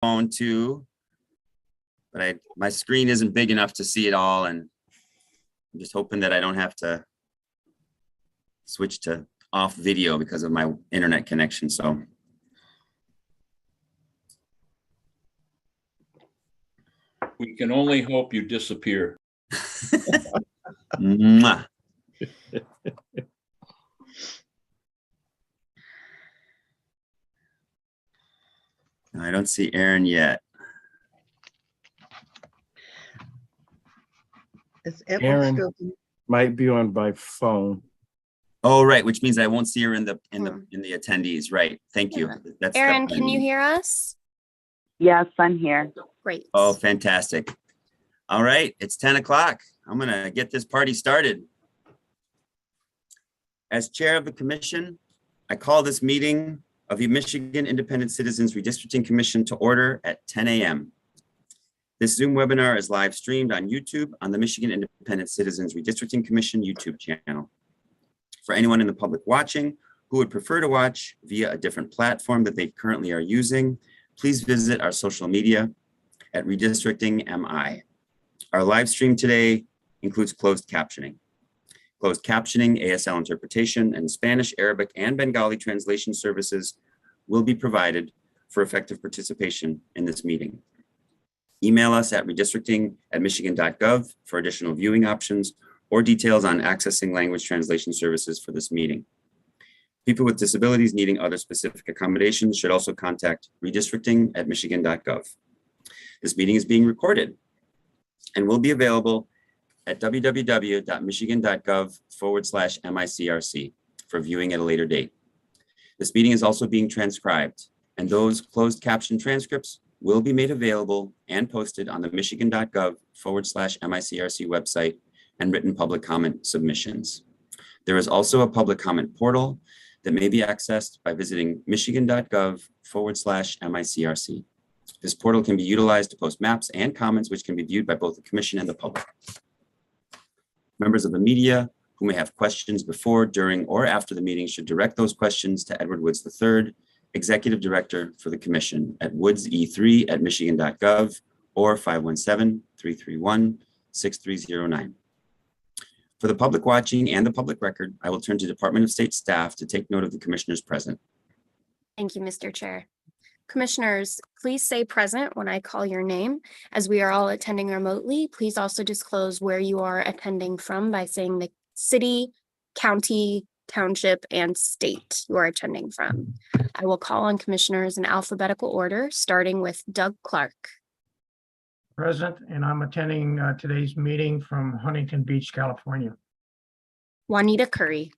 phone too, but my screen isn't big enough to see it all, and I'm just hoping that I don't have to switch to off video because of my internet connection. So we can only hope you disappear. Mwah. I don't see Aaron yet. Aaron might be on by phone. Oh, right, which means I won't see her in the attendees. Right. Thank you. That's Aaron, can you hear us? Yes, I'm here. Great. Oh, fantastic. All right, it's 10 o'clock. I'm gonna get this party started. As chair of the commission, I call this meeting of the Michigan Independent Citizens Redistricting Commission to order at 10 a.m. This Zoom webinar is live streamed on YouTube on the Michigan Independent Citizens Redistricting Commission YouTube channel. For anyone in the public watching who would prefer to watch via a different platform that they currently are using, please visit our social media at Redistricting MI. Our live stream today includes closed captioning. Closed captioning, ASL interpretation, and Spanish, Arabic, and Bengali translation services will be provided for effective participation in this meeting. Email us at redistricting@michigan.gov for additional viewing options or details on accessing language translation services for this meeting. People with disabilities needing other specific accommodations should also contact redistricting@michigan.gov. This meeting is being recorded and will be available at www.michigan.gov/MICRC for viewing at a later date. This meeting is also being transcribed, and those closed caption transcripts will be made available and posted on the michigan.gov/MICRC website and written public comment submissions. There is also a public comment portal that may be accessed by visiting michigan.gov/MICRC. This portal can be utilized to post maps and comments which can be viewed by both the commission and the public. Members of the media who may have questions before, during, or after the meeting should direct those questions to Edward Woods III, Executive Director for the Commission at woodse3@michigan.gov or 517-331-6309. For the public watching and the public record, I will turn to Department of State staff to take note of the commissioners present. Thank you, Mr. Chair. Commissioners, please say present when I call your name. As we are all attending remotely, please also disclose where you are attending from by saying the city, county, township, and state you are attending from. I will call on commissioners in alphabetical order, starting with Doug Clark. Present, and I'm attending today's meeting from Huntington Beach, California. Juanita Curry.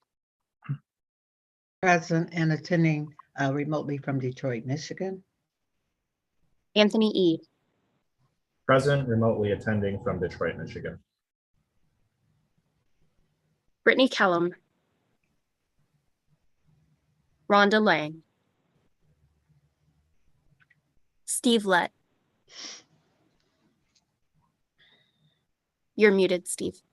Present and attending remotely from Detroit, Michigan. Anthony E. Present, remotely attending from Detroit, Michigan. Brittany Kellum. Rhonda Lang. Steve Lett. You're muted, Steve.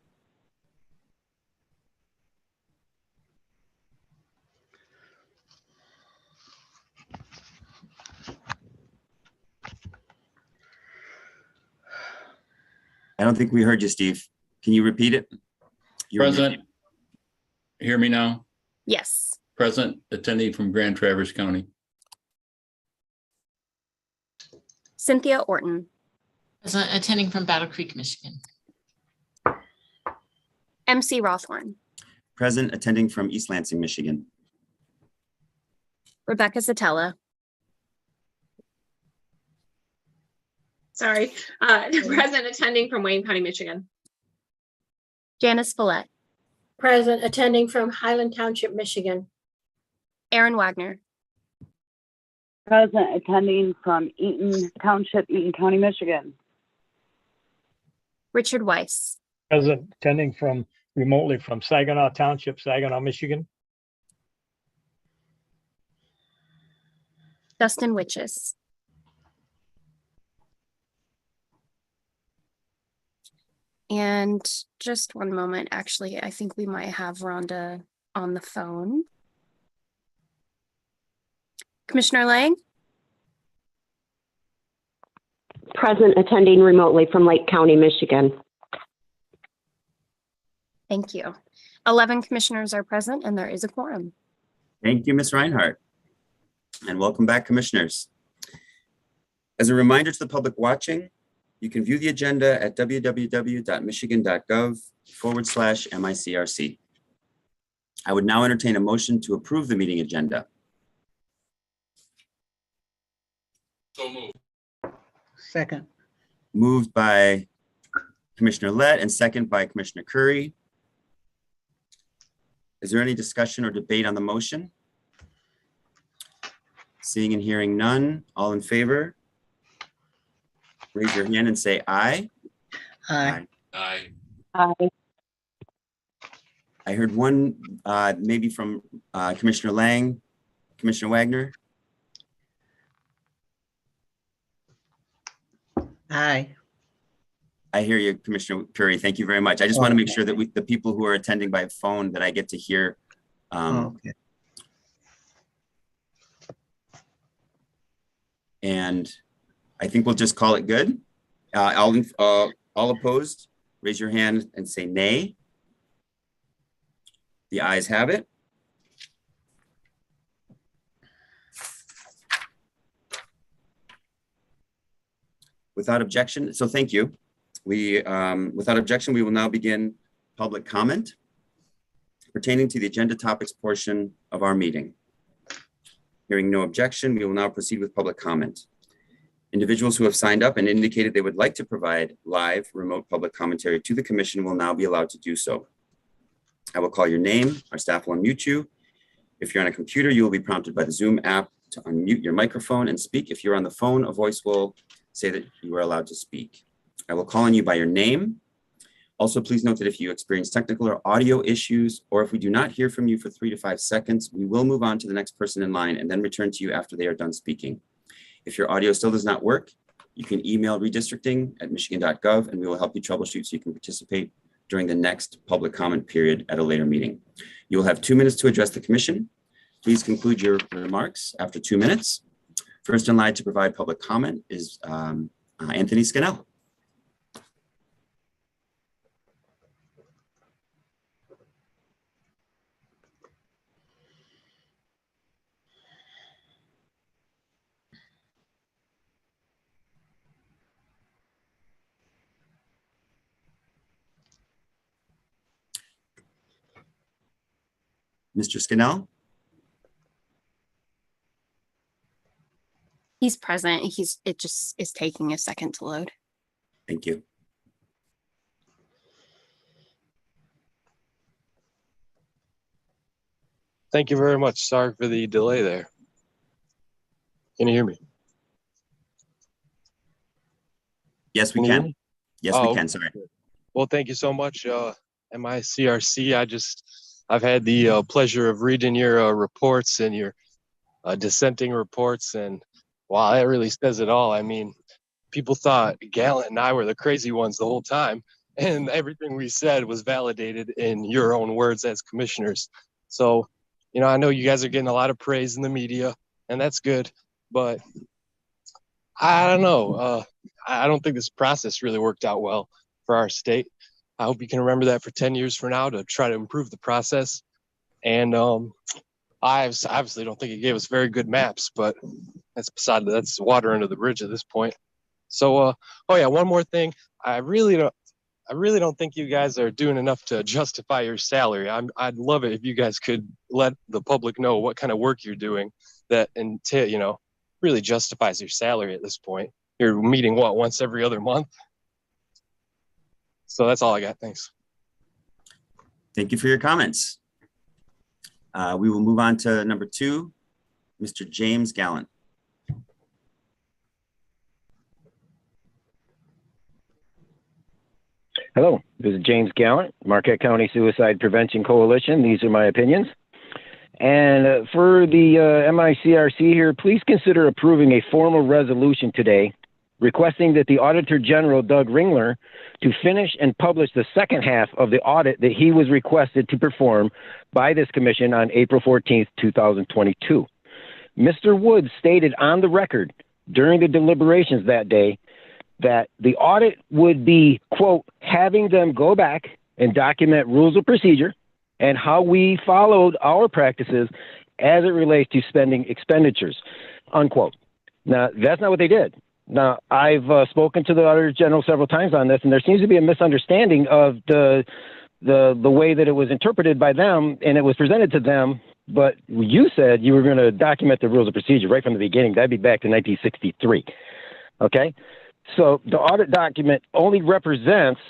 I don't think we heard you, Steve. Can you repeat it? Present. Hear me now? Yes. Present, attending from Grand Traverse County. Cynthia Orton. Present, attending from Battle Creek, Michigan. MC Rothorn. Present, attending from East Lansing, Michigan. Rebecca Satella. Sorry, present, attending from Wayne County, Michigan. Janice Follett. Present, attending from Highland Township, Michigan. Aaron Wagner. Present, attending from Eaton Township, Eaton County, Michigan. Richard Weiss. Present, attending from remotely from Saginaw Township, Saginaw, Michigan. Dustin Witches. And just one moment, actually, I think we might have Rhonda on the phone. Commissioner Lang? Present, attending remotely from Lake County, Michigan. Thank you. 11 commissioners are present and there is a quorum. Thank you, Ms. Reinhardt. And welcome back, commissioners. As a reminder to the public watching, you can view the agenda at www.michigan.gov/MICRC. I would now entertain a motion to approve the meeting agenda. So moved. Second. Moved by Commissioner Lett and second by Commissioner Curry. Is there any discussion or debate on the motion? Seeing and hearing none, all in favor? Raise your hand and say aye. Aye. Aye. Aye. I heard one, maybe from Commissioner Lang, Commissioner Wagner. Aye. I hear you, Commissioner Curry. Thank you very much. I just want to make sure that the people who are attending by phone, that I get to hear. Okay. And I think we'll just call it good. All opposed, raise your hand and say nay. The ayes have it. Without objection, so thank you. Without objection, we will now begin public comment pertaining to the agenda topics portion of our meeting. Hearing no objection, we will now proceed with public comment. Individuals who have signed up and indicated they would like to provide live remote public commentary to the commission will now be allowed to do so. I will call your name. Our staff will unmute you. If you're on a computer, you will be prompted by the Zoom app to unmute your microphone and speak. If you're on the phone, a voice will say that you are allowed to speak. I will call on you by your name. Also, please note that if you experience technical or audio issues, or if we do not hear from you for 3 to 5 seconds, we will move on to the next person in line and then return to you after they are done speaking. If your audio still does not work, you can email redistricting@michigan.gov and we will help you troubleshoot so you can participate during the next public comment period at a later meeting. You will have 2 minutes to address the commission. Please conclude your remarks after 2 minutes. First in line to provide public comment is Anthony Scannell. Mr. Scannell? He's present. It just is taking a second to load. Thank you. Thank you very much. Sorry for the delay there. Can you hear me? Yes, we Can you hear can. me? Yes, Oh, we can. Sorry. Well, thank you so much, MICRC. I've had the pleasure of reading your reports and your dissenting reports, and wow, that really says it all. I mean, people thought Gallant and I were the crazy ones the whole time, and everything we said was validated in your own words as commissioners. So, you know, I know you guys are getting a lot of praise in the media, and that's good, but I don't know. I don't think this process really worked out well for our state. I hope you can remember that for 10 years from now to try to improve the process. And I obviously don't think it gave us very good maps, but that's water under the bridge at this point. So, oh yeah, one more thing. I really don't think you guys are doing enough to justify your salary. I'd love it if you guys could let the public know what kind of work you're doing that, really justifies your salary at this point. You're meeting once every other month. So that's all I got. Thanks. Thank you for your comments. We will move on to number 2, Mr. James Gallant. Hello, this is James Gallant, Marquette County Suicide Prevention Coalition. These are my opinions. And for the MICRC here, please consider approving a formal resolution today requesting that the Auditor General, Doug Ringler, to finish and publish the second half of the audit that he was requested to perform by this commission on April 14th, 2022. Mr. Woods stated on the record during the deliberations that day that the audit would be, quote, having them go back and document rules of procedure and how we followed our practices as it relates to spending expenditures, unquote. Now, that's not what they did. Now, I've spoken to the Auditor General several times on this, and there seems to be a misunderstanding of the way that it was interpreted by them, and it was presented to them. But you said you were going to document the rules of procedure right from the beginning. That'd be back to 1963. Okay? So the audit document only represents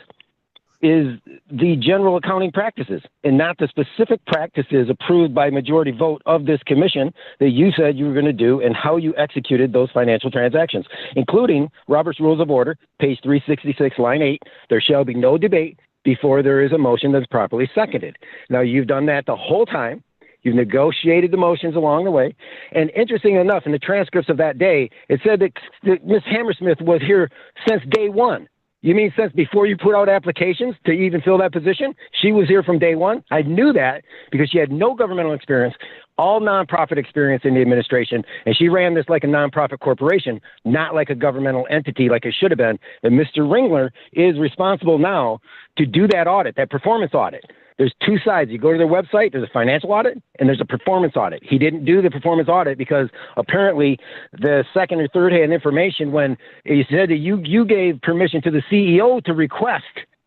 is the general accounting practices and not the specific practices approved by majority vote of this commission that you said you were going to do and how you executed those financial transactions, including Robert's Rules of Order, page 366, line 8. There shall be no debate before there is a motion that's properly seconded. Now, you've done that the whole time. You've negotiated the motions along the way. And interesting enough, in the transcripts of that day, it said that Ms. Hammersmith was here since day one. You mean since before you put out applications to even fill that position? She was here from day one? I knew that because she had no governmental experience, all nonprofit experience in the administration, and she ran this like a nonprofit corporation, not like a governmental entity like it should have been. And Mr. Ringler is responsible now to do that audit, that performance audit. There's two sides. You go to their website, there's a financial audit, and there's a performance audit. He didn't do the performance audit because apparently the second or third hand information when he said that you gave permission to the CEO to request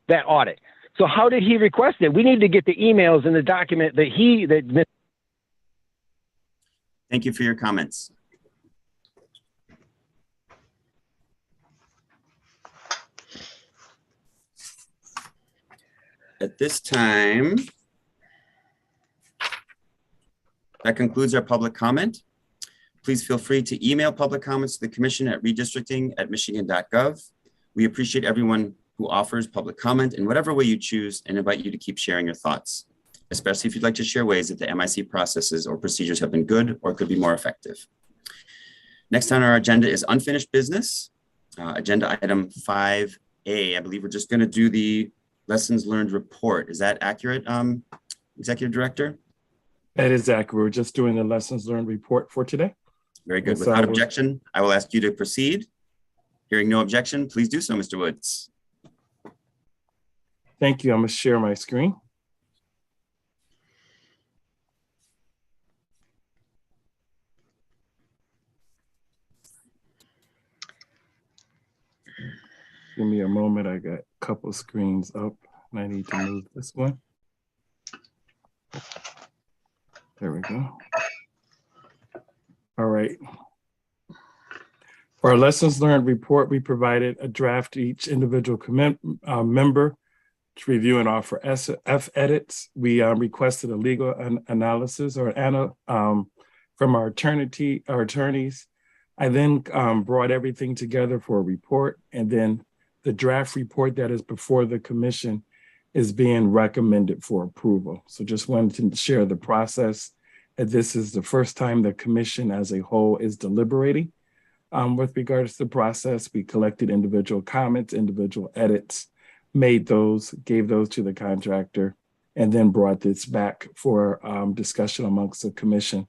that audit. So how did he request it? We need to get the emails and the document that Thank you for your comments. At this time, that concludes our public comment. Please feel free to email public comments to the commission at redistricting@michigan.gov. We appreciate everyone who offers public comment in whatever way you choose and invite you to keep sharing your thoughts, especially if you'd like to share ways that the MIC processes or procedures have been good or could be more effective. Next on our agenda is unfinished business. Agenda item 5A. I believe we're just going to do the lessons learned report. Is that accurate, Executive Director? That is accurate. We're just doing the lessons learned report for today. Very good. Without objection, I will ask you to proceed. Hearing no objection, please do so, Mr. Woods. Thank you. I'm going to share my screen. Give me a moment. I got a couple screens up and I need to move this one. There we go. All right. For our lessons learned report, we provided a draft to each individual member to review and offer F edits. We requested a legal analysis or from our attorneys. I then brought everything together for a report, and then the draft report that is before the commission is being recommended for approval. So just wanted to share the process. This is the first time the commission as a whole is deliberating with regards to the process. We collected individual comments, individual edits, made those, gave those to the contractor, and then brought this back for discussion amongst the commission.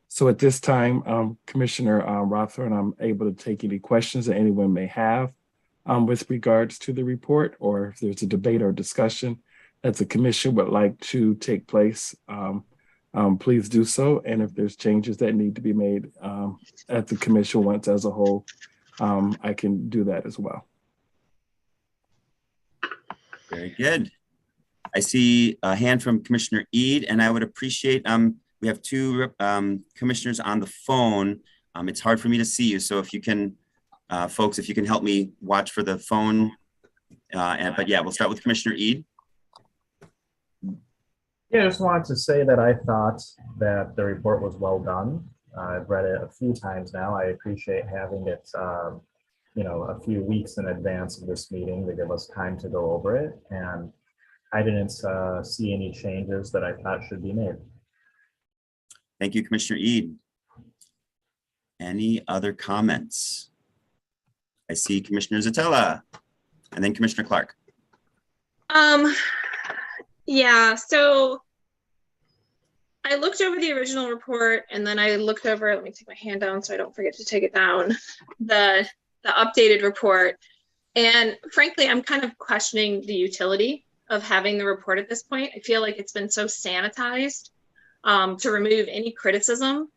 So at this time, Commissioner Rothorn, I'm able to take any questions that anyone may have with regards to the report, or if there's a debate or discussion that the commission would like to take place, please do so. And if there's changes that need to be made at the commission once as a whole, I can do that as well. Very good. I see a hand from Commissioner Eid, and I would appreciate, we have two commissioners on the phone. It's hard for me to see you, so if you can, folks, if you can help me watch for the phone. But yeah, we'll start with Commissioner Eid. Yeah, I just wanted to say that I thought that the report was well done. I've read it a few times now. I appreciate having it, a few weeks in advance of this meeting to give us time to go over it. And I didn't see any changes that I thought should be made. Thank you, Commissioner Eid. Any other comments? I see Commissioner Zatella and then Commissioner Clark. Yeah, so I looked over the original report and then I looked over, let me take my hand down so I don't forget to take it down, the updated report. And frankly, I'm kind of questioning the utility of having the report at this point. I feel like it's been so sanitized to remove any criticism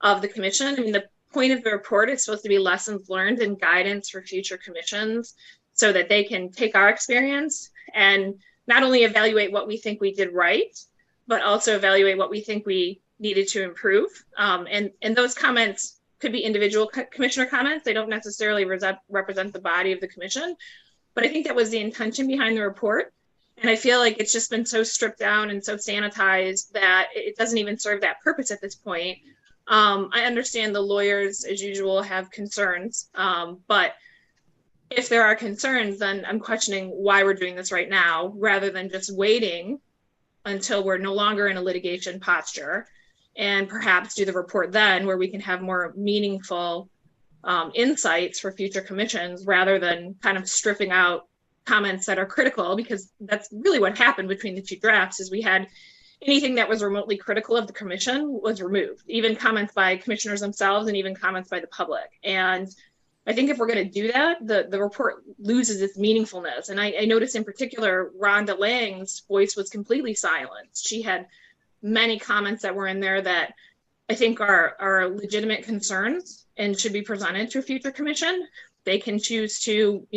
of the commission. I mean, the point of the report is supposed to be lessons learned and guidance for future commissions so that they can take our experience and not only evaluate what we think we did right, but also evaluate what we think we needed to improve. And those comments could be individual commissioner comments. They don't necessarily represent the body of the commission, but I think that was the intention behind the report. And I feel like it's just been so stripped down and so sanitized that it doesn't even serve that purpose at this point. I understand the lawyers, as usual, have concerns, but if there are concerns, then I'm questioning why we're doing this right now, rather than just waiting until we're no longer in a litigation posture and perhaps do the report then, where we can have more meaningful insights for future commissions, rather than kind of stripping out comments that are critical, because that's really what happened between the two drafts. Is we had anything that was remotely critical of the commission was removed, even comments by commissioners themselves and even comments by the public. And I think if we're going to do that, the report loses its meaningfulness. And I noticed in particular, Rhonda Lang's voice was completely silenced. She had many comments that were in there that I think are legitimate concerns and should be presented to a future commission. They can choose to,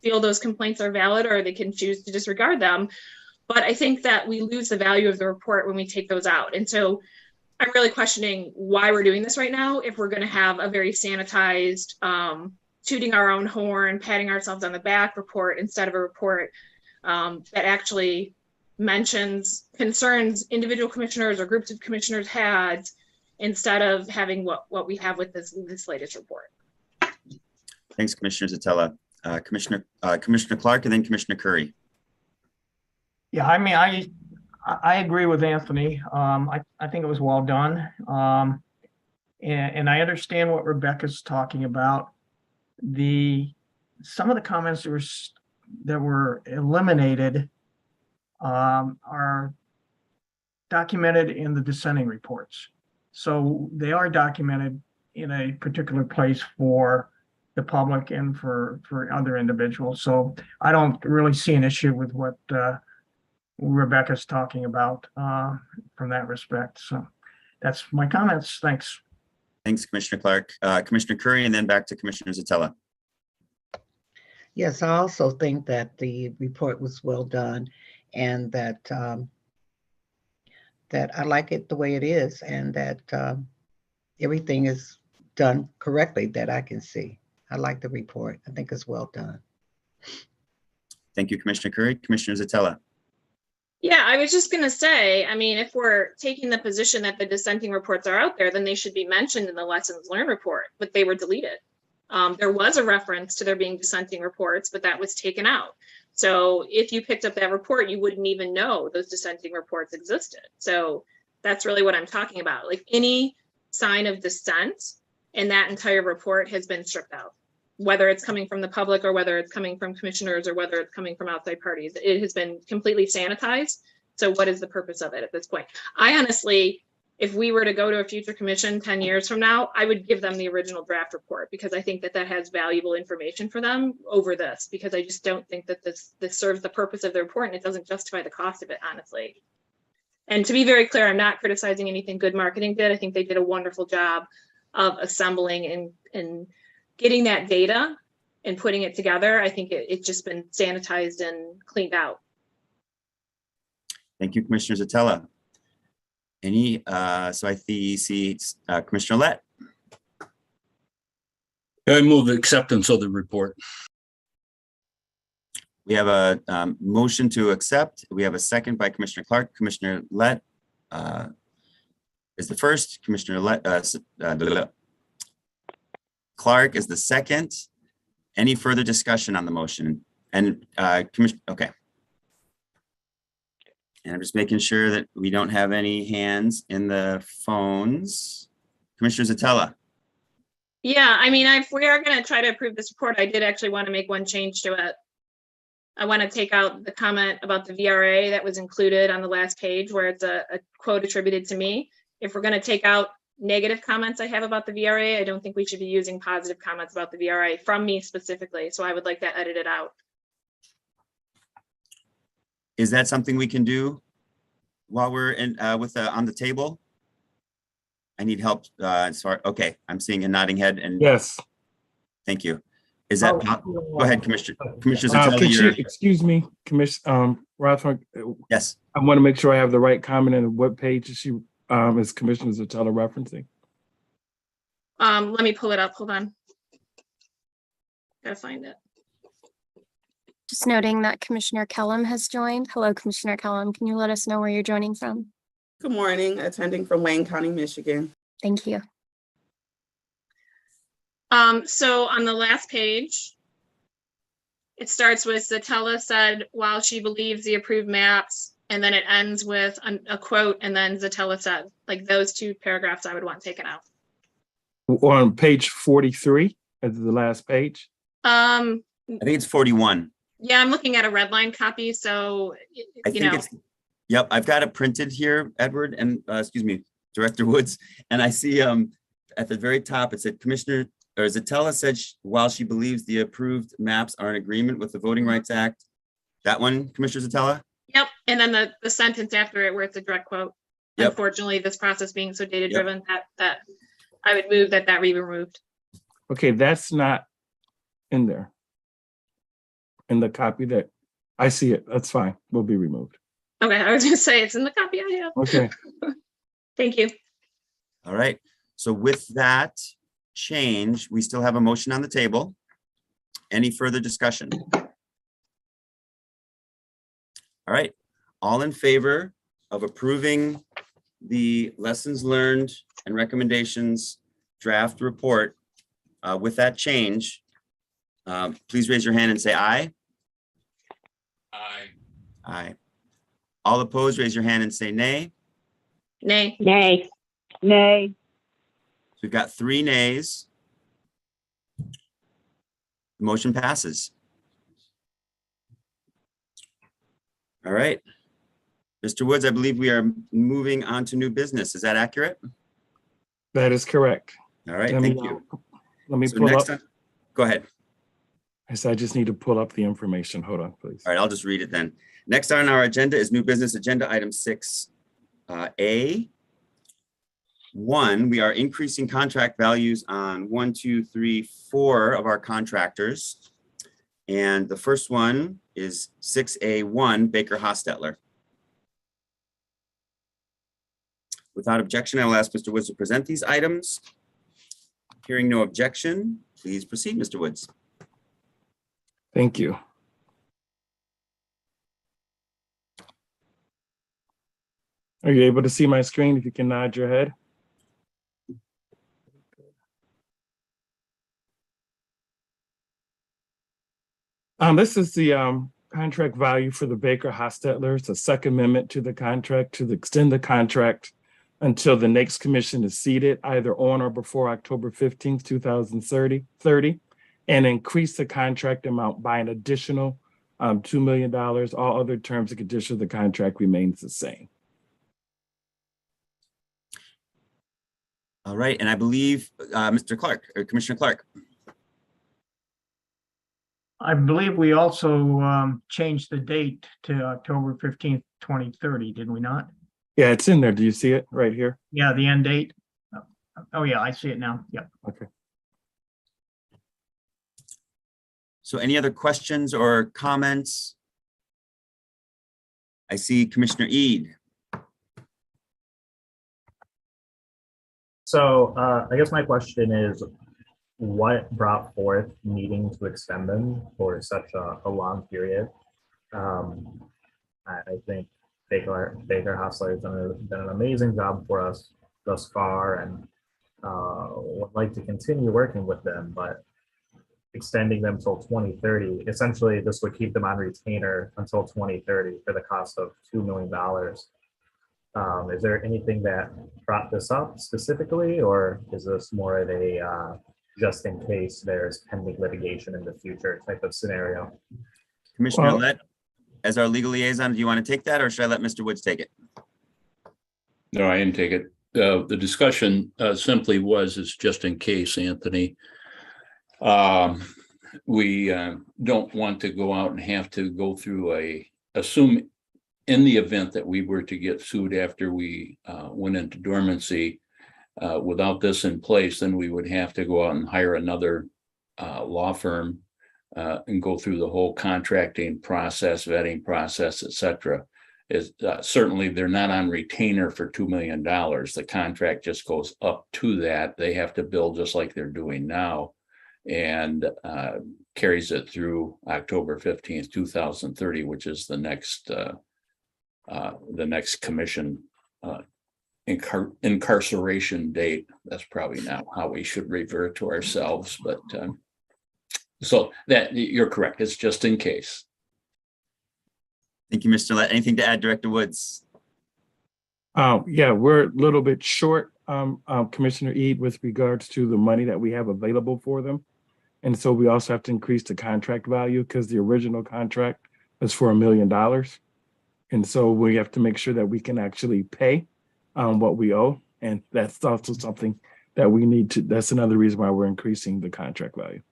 feel those complaints are valid, or they can choose to disregard them. But I think that we lose the value of the report when we take those out. And so I'm really questioning why we're doing this right now if we're going to have a very sanitized, tooting our own horn, patting ourselves on the back report, instead of a report that actually mentions concerns individual commissioners or groups of commissioners had, instead of having what we have with this latest report. Thanks, Commissioner Zatella. Commissioner Clark, and then Commissioner Curry. Yeah, I mean, I agree with Anthony. I think it was well done. And I understand what Rebecca's talking about. Some of the comments that were eliminated are documented in the dissenting reports. So they are documented in a particular place for the public and for other individuals. So I don't really see an issue with what Rebecca's talking about from that respect. So that's my comments. Thanks. Thanks, Commissioner Clark. Commissioner Curry, and then back to Commissioner Zatella. Yes, I also think that the report was well done, and that I like it the way it is, and that everything is done correctly that I can see. I like the report. I think it's well done. Thank you, Commissioner Curry. Commissioner Zatella. Yeah, I was just going to say, I mean, if we're taking the position that the dissenting reports are out there, then they should be mentioned in the lessons learned report, but they were deleted. There was a reference to there being dissenting reports, but that was taken out. So if you picked up that report, you wouldn't even know those dissenting reports existed. So that's really what I'm talking about. Like, any sign of dissent in that entire report has been stripped out, whether it's coming from the public or whether it's coming from commissioners or whether it's coming from outside parties. It has been completely sanitized. So what is the purpose of it at this point? I honestly, if we were to go to a future commission 10 years from now, I would give them the original draft report, because I think that has valuable information for them over this, because I just don't think that this serves the purpose of the report, and it doesn't justify the cost of it, honestly. And to be very clear, I'm not criticizing anything Good Marketing did. I think they did a wonderful job of assembling and getting that data and putting it together. I think it's just been sanitized and cleaned out. Thank you, Commissioner Zatella. So I see Commissioner Lett. I move acceptance of the report. We have a motion to accept. We have a second by Commissioner Clark. Commissioner Lett is the first. Commissioner Lett, Clark is the second. Any further discussion on the motion? And okay. And I'm just making sure that we don't have any hands in the phones. Commissioner Zatella. Yeah, I mean, if we are going to try to approve this report, I did actually want to make one change to it. I want to take out the comment about the VRA that was included on the last page, where it's a quote attributed to me. If we're going to take out negative comments I have about the VRA. I don't think we should be using positive comments about the VRA from me specifically. So I would like that edited out. Is that something we can do while we're in on the table? I need help as far. Okay, I'm seeing a nodding head and Yes. thank you. Is that go ahead, Commissioner Excuse me, Commissioner Rothman. Yes. I want to make sure I have the right comment and what page is she is Commissioner Zotella referencing? Let me pull it up. Hold on. Gotta find it. Just noting that Commissioner Kellum has joined. Hello, Commissioner Kellum. Can you let us know where you're joining from? Good morning, attending from Wayne County, Michigan. Thank you. So on the last page, it starts with Zotella said, while she believes the approved maps, and then it ends with a quote, and then Zotella said, like those two paragraphs I would want taken out. On page 43, at the last page? I think it's 41. Yeah, I'm looking at a red line copy, so, Yep, I've got it printed here, Edward, and excuse me, Director Woods, and I see at the very top, it said Zotella said while she believes the approved maps are in agreement with the Voting Rights Act. That one, Commissioner Zotella? Yep, and then the sentence after it where it's a direct quote. Yep. Unfortunately, this process being so data driven, that I would move that be removed. Okay, that's not in there. In the copy that I see it, that's fine, will be removed. Okay, I was gonna say it's in the copy I have. Okay. Thank you. All right, so with that change, we still have a motion on the table. Any further discussion? All right, all in favor of approving the lessons learned and recommendations draft report with that change, please raise your hand and say aye. Aye. Aye. All opposed, raise your hand and say nay. Nay. Nay. Nay. So we've got 3 nays. The motion passes. All right. Mr. Woods, I believe we are moving on to new business. Is that accurate? That is correct. All right, thank you. Let me So pull next up. Go ahead. I just need to pull up the information. Hold on, please. All right, I'll just read it then. Next on our agenda is new business agenda item 6A. 1, we are increasing contract values on 1, 2, 3, 4 of our contractors. And the first one is 6A1, Baker Hostetler. Without objection, I will ask Mr. Woods to present these items. Hearing no objection, please proceed, Mr. Woods. Thank you. Are you able to see my screen? If you can nod your head. This is the contract value for the Baker Hostetler. It's a second amendment to the contract to extend the contract until the next commission is seated either on or before October 15th, 2030, and increase the contract amount by an additional $2 million. All other terms and conditions of the contract remains the same. All right, and I believe Mr. Clark or Commissioner Clark. I believe we also changed the date to October 15th, 2030, did we not? Yeah, it's in there. Do you see it right here? Yeah, the end date. Oh, yeah, I see it now. Yep. Okay. So any other questions or comments? I see Commissioner Eid. So I guess my question is, what brought forth needing to extend them for such a long period? I think Baker Hostetler has done an amazing job for us thus far, and would like to continue working with them, but extending them till 2030, essentially this would keep them on retainer until 2030 for the cost of $2 million. Is there anything that brought this up specifically, or is this more of a just in case there's pending litigation in the future type of scenario? Commissioner Lett, as our legal liaison, do you want to take that, or should I let Mr. Woods take it? No, I didn't take it. The discussion simply is just in case, Anthony. We don't want to go out and have to go through assume in the event that we were to get sued after we went into dormancy, without this in place, then we would have to go out and hire another law firm and go through the whole contracting process, vetting process, et cetera. Certainly they're not on retainer for $2 million. The contract just goes up to that. They have to bill just like they're doing now, and carries it through October 15th, 2030, which is the next commission incarceration date. That's probably not how we should revert to ourselves, but so that you're correct. It's just in case. Thank you, Mr. Lett. Anything to add, Director Woods? Yeah, we're a little bit short, Commissioner Eid, with regards to the money that we have available for them. And so we also have to increase the contract value because the original contract was for $1 million. And so we have to make sure that we can actually pay what we owe. And that's also something that we need to, that's another reason why we're increasing the contract value.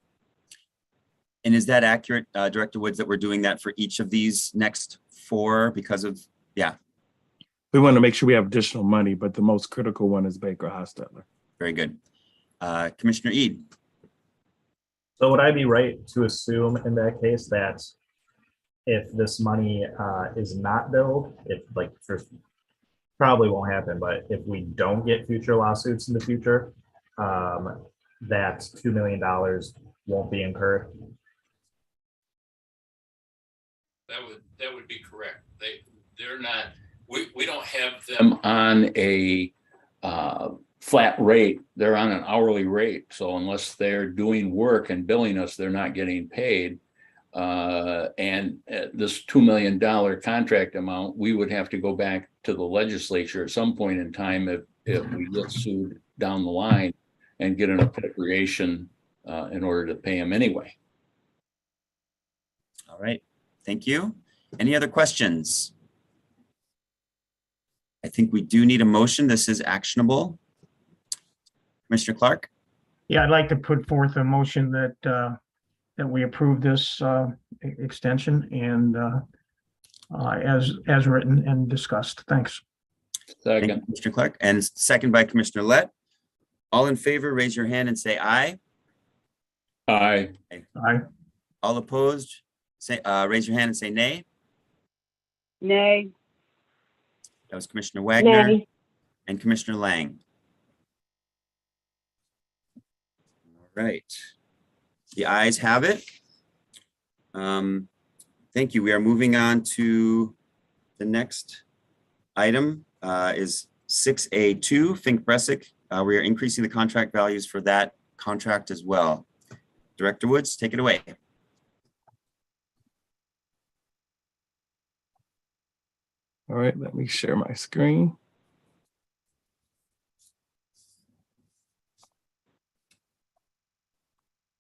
And is that accurate, Director Woods, that we're doing that for each of these next 4 because of, yeah. We want to make sure we have additional money, but the most critical one is Baker Hostetler. Very good. Commissioner Eid. So would I be right to assume in that case that if this money is not billed, if like first probably won't happen, but if we don't get future lawsuits in the future, that $2 million won't be incurred? That would be correct. They're not, we don't have them on a flat rate. They're on an hourly rate. So unless they're doing work and billing us, they're not getting paid. And this $2 million contract amount, we would have to go back to the legislature at some point in time if we get sued down the line and get an appropriation in order to pay them anyway. All right, thank you. Any other questions? I think we do need a motion. This is actionable. Commissioner Clark? Yeah, I'd like to put forth a motion that we approve this extension and as written and discussed. Thanks. Second. Thank you, Mr. Clark, and second by Commissioner Lett. All in favor, raise your hand and say aye. Aye. Aye. All opposed, say raise your hand and say nay. Nay. That was Commissioner Wagner Nay. and Commissioner Lang. All right. The ayes have it. Thank you. We are moving on to the next item is 6A2, Fink Bresic. We are increasing the contract values for that contract as well. Director Woods, take it away. All right, let me share my screen.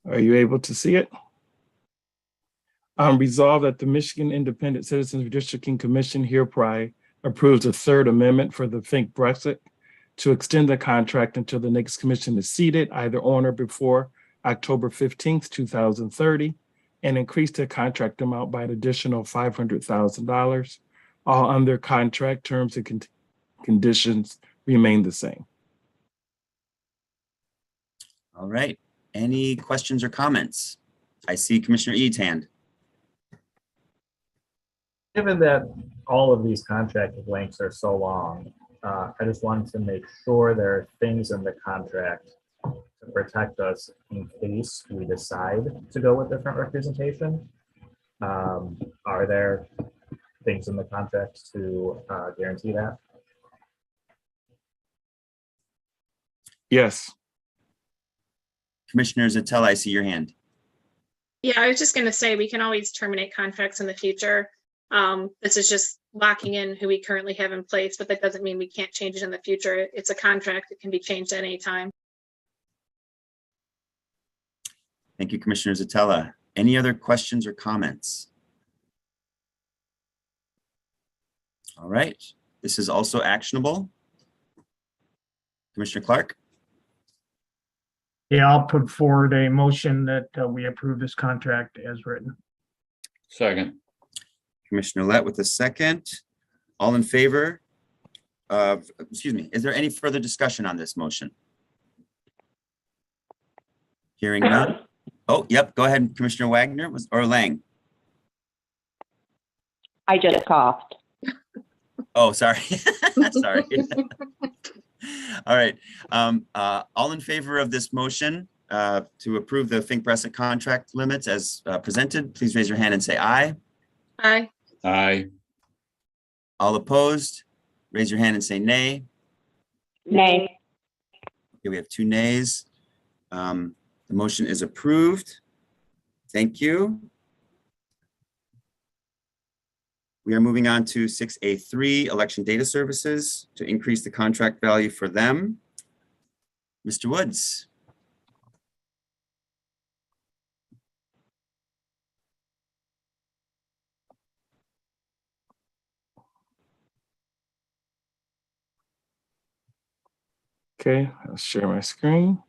Are you able to see it? Resolved that the Michigan Independent Citizens Redistricting Commission hereby approves the third amendment for the Fink Bresic to extend the contract until the next commission is seated either on or before October 15th, 2030, and increase the contract amount by an additional $500,000. All under contract terms and conditions remain the same. All right. Any questions or comments? I see Commissioner Ead's hand. Given that all of these contract lengths are so long, I just wanted to make sure there are things in the contract to protect us in case we decide to go with different representation. Are there things in the contract to guarantee that? Yes. Commissioner Zattel, I see your hand. Yeah, I was just going to say we can always terminate contracts in the future. This is just locking in who we currently have in place, but that doesn't mean we can't change it in the future. It's a contract that can be changed at any time. Thank you, Commissioner Zatella. Any other questions or comments? All right, this is also actionable. Commissioner Clark, Yeah, I'll put forward a motion that we approve this contract as written. Second. Commissioner Lett with a second. All in favor of, excuse me, is there any further discussion on this motion? Hearing none. Oh, yep, go ahead, Commissioner Wagner or Lang. I just coughed. Oh, sorry. Sorry. All right. All in favor of this motion to approve the Think Bressett contract limits as presented, please raise your hand and say aye. Aye. Aye. All opposed, raise your hand and say nay. Nay. Okay, we have 2 nays. The motion is approved. Thank you. We are moving on to 6A3, election data services, to increase the contract value for them. Mr. Woods. Okay, I'll share my screen.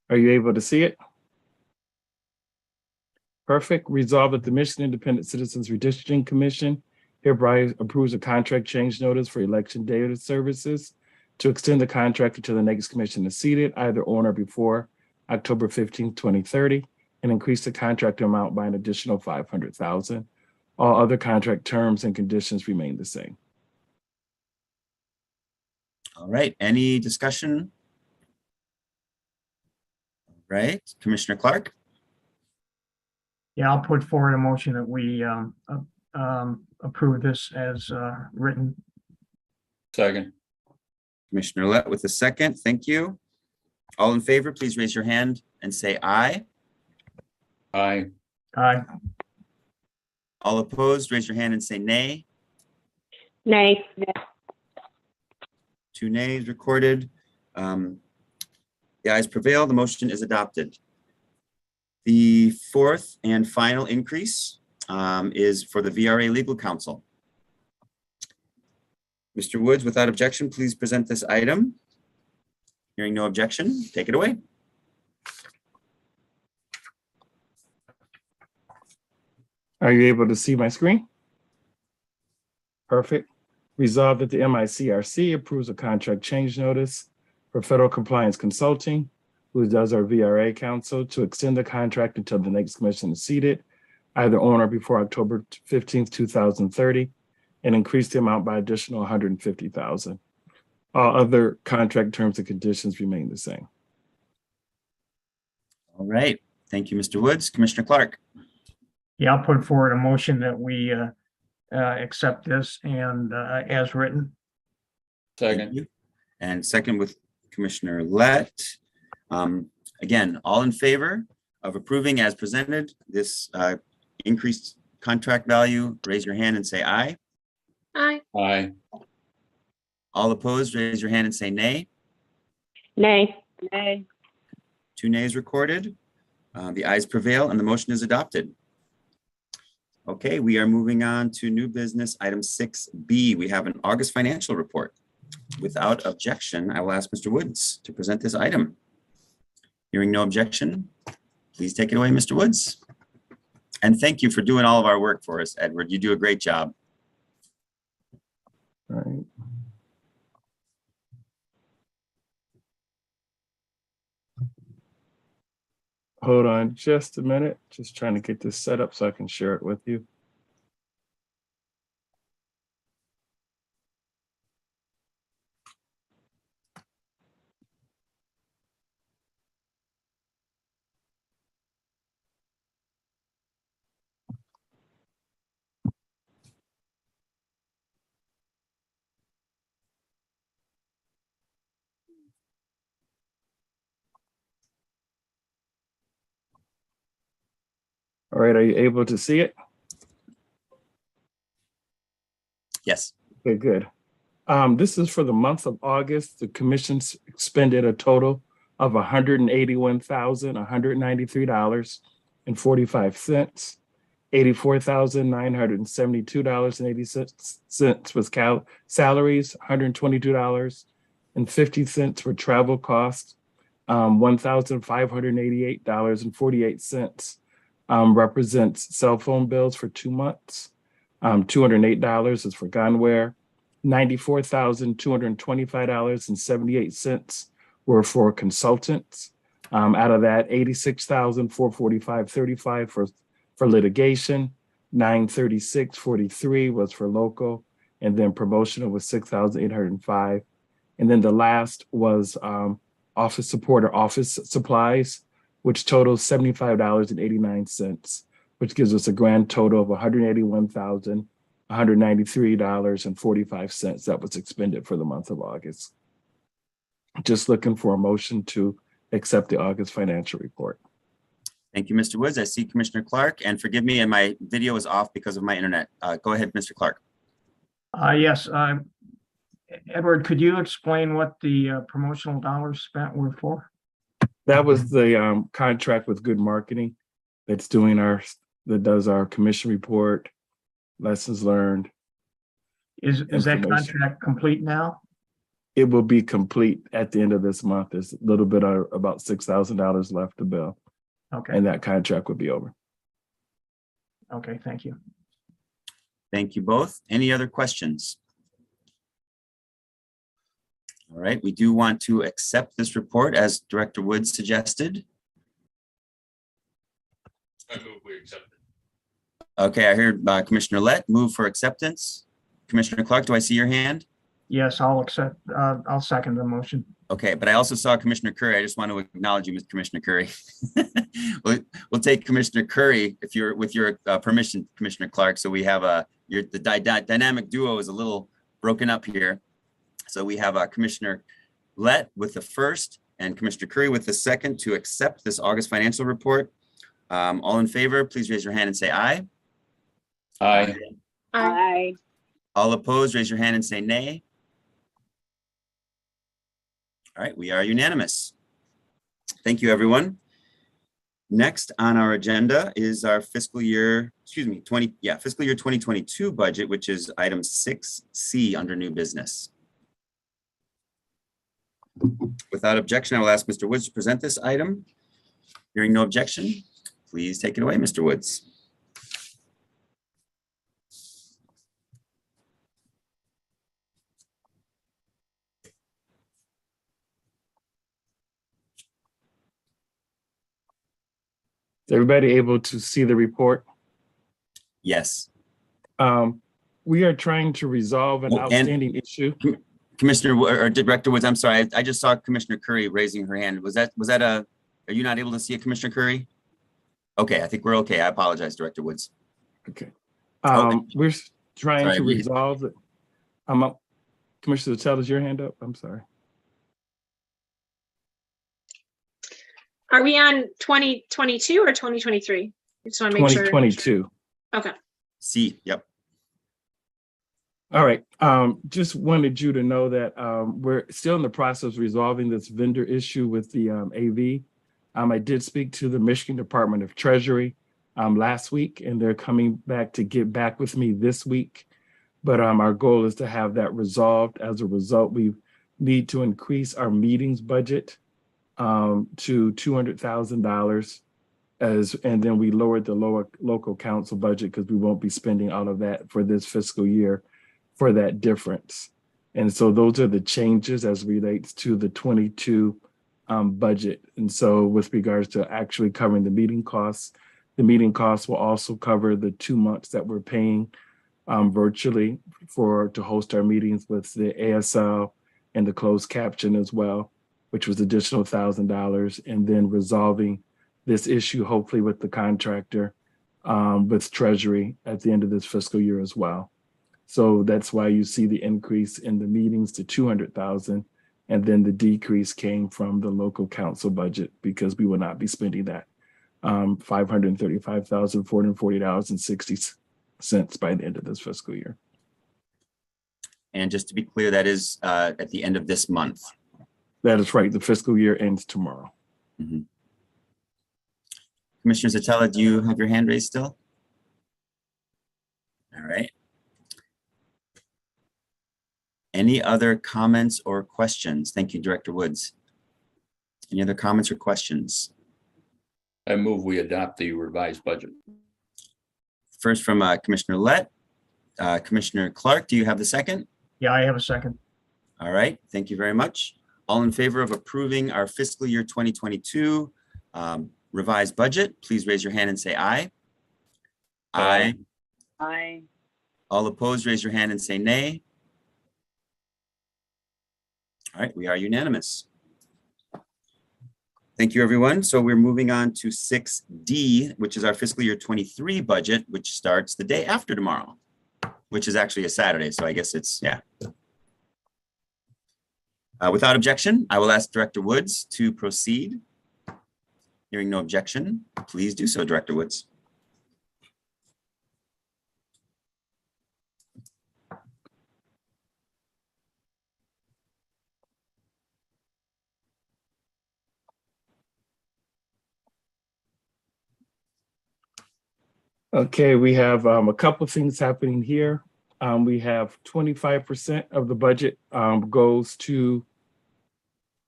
Are you able to see it? Perfect. Resolved that the Michigan Independent Citizens Redistricting Commission hereby approves a contract change notice for election data services to extend the contract until the next commission is seated, either on or before October 15th, 2030, and increase the contract amount by an additional $500,000. All other contract terms and conditions remain the same. All right, any discussion? All right, Commissioner Clark. Yeah, I'll put forward a motion that we approve this as written. Second. Commissioner Lett with a second. Thank you. All in favor, please raise your hand and say aye. Aye. Aye. All opposed, raise your hand and say nay. Nay. 2 nays recorded. The ayes prevail. The motion is adopted. The 4th and final increase is for the VRA Legal Counsel. Mr. Woods, without objection, please present this item. Hearing no objection, take it away. Are you able to see my screen? Perfect. Resolved that the MICRC approves a contract change notice for Federal Compliance Consulting, who does our VRA counsel, to extend the contract until the next commission is seated, either on or before October 15th, 2030, and increase the amount by additional $150,000. All other contract terms and conditions remain the same. All right. Thank you, Mr. Woods. Commissioner Clark. Yeah, I'll put forward a motion that we accept this and as written. Second. And second with Commissioner Lett. Again, all in favor of approving as presented this increased contract value, raise your hand and say aye. Aye. Aye. All opposed, raise your hand and say nay. Nay. Nay. 2 nays recorded. The ayes prevail and the motion is adopted. Okay, we are moving on to new business item 6B. We have an August financial report. Without objection, I will ask Mr. Woods to present this item. Hearing no objection, please take it away, Mr. Woods. And thank you for doing all of our work for us, Edward. You do a great job. All right. Hold on just a minute. Just trying to get this set up so I can share it with you. All right, are you able to see it? Yes. Okay, good. This is for the month of August. The commission expended a total of $181,193.45. $84,972.86 was salaries, $122.50 for travel costs, $1,588.48 represents cell phone bills for 2 months. $208 is for gunware. $94,225.78 were for consultants. Out of that, $86,445.35 for litigation, $936.43 was for local, and then promotional was $6,805. And then the last was office support or office supplies, which totals $75.89, which gives us a grand total of $181,193.45 that was expended for the month of August. Just looking for a motion to accept the August financial report. Thank you, Mr. Woods. I see Commissioner Clark, and forgive me, and my video is off because of my internet. Go ahead, Mr. Clark. Yes, Edward, could you explain what the promotional dollars spent were for? That was the contract with Good Marketing that does our commission report, lessons learned. Is that contract complete now? It will be complete at the end of this month. There's a little bit of about $6,000 left to bill. Okay. And that contract will be over. Okay, thank you. Thank you both. Any other questions? All right, we do want to accept this report as Director Woods suggested. I move we accept it. Okay, I heard Commissioner Lett move for acceptance. Commissioner Clark, do I see your hand? Yes, I'll accept. I'll second the motion. Okay, but I also saw Commissioner Curry. I just want to acknowledge you, Mr. Commissioner Curry. We'll take Commissioner Curry if you're with your permission, Commissioner Clark. So we have the dynamic duo is a little broken up here. So we have Commissioner Lett with the first and Commissioner Curry with the second to accept this August financial report. All in favor, please raise your hand and say aye. Aye. Aye. All opposed, raise your hand and say nay. All right, we are unanimous. Thank you, everyone. Next on our agenda is our fiscal year 2022 budget, which is item 6C under new business. Without objection, I will ask Mr. Woods to present this item. Hearing no objection, please take it away, Mr. Woods. Is everybody able to see the report? Yes. We are trying to resolve an outstanding issue. Commissioner or Director Woods, I'm sorry, I just saw Commissioner Curry raising her hand. Was that are you not able to see it, Commissioner Curry? Okay, I think we're okay. I apologize, Director Woods. Okay. We're trying to resolve it. Commissioner Tell, is your hand up? I'm sorry. Are we on 2022 or 2023? I just want to make sure. 2022. Okay. See, yep. All right. Just wanted you to know that we're still in the process of resolving this vendor issue with the AV. I did speak to the Michigan Department of Treasury last week, and they're coming back to get back with me this week. But our goal is to have that resolved. As a result, we need to increase our meetings budget to $200,000 and then we lowered the local council budget because we won't be spending all of that for this fiscal year for that difference. And so those are the changes as relates to the 22 budget. And so with regards to actually covering the meeting costs will also cover the 2 months that we're paying virtually to host our meetings with the ASL and the closed caption as well, which was additional $1,000, and then resolving this issue, hopefully with the contractor, with Treasury at the end of this fiscal year as well. So that's why you see the increase in the meetings to 200,000, and then the decrease came from the local council budget because we will not be spending that $535,440.60 by the end of this fiscal year. And just to be clear, that is at the end of this month. That is right. The fiscal year ends tomorrow. Mm-hmm. Commissioner Zatella, do you have your hand raised still? Any other comments or questions? Thank you, Director Woods. Any other comments or questions? I move we adopt the revised budget. First from Commissioner Lett. Commissioner Clark, do you have the second? Yeah, I have a second. All right, thank you very much. All in favor of approving our fiscal year 2022 revised budget, please raise your hand and say aye. Aye. Aye. All opposed, raise your hand and say nay. All right, we are unanimous. Thank you, everyone. So we're moving on to 6D, which is our fiscal year 23 budget, which starts the day after tomorrow, which is actually a Saturday. So I guess it's, yeah. Without objection, I will ask Director Woods to proceed. Hearing no objection, please do so, Director Woods. Okay, we have a couple of things happening here. We have 25% of the budget goes to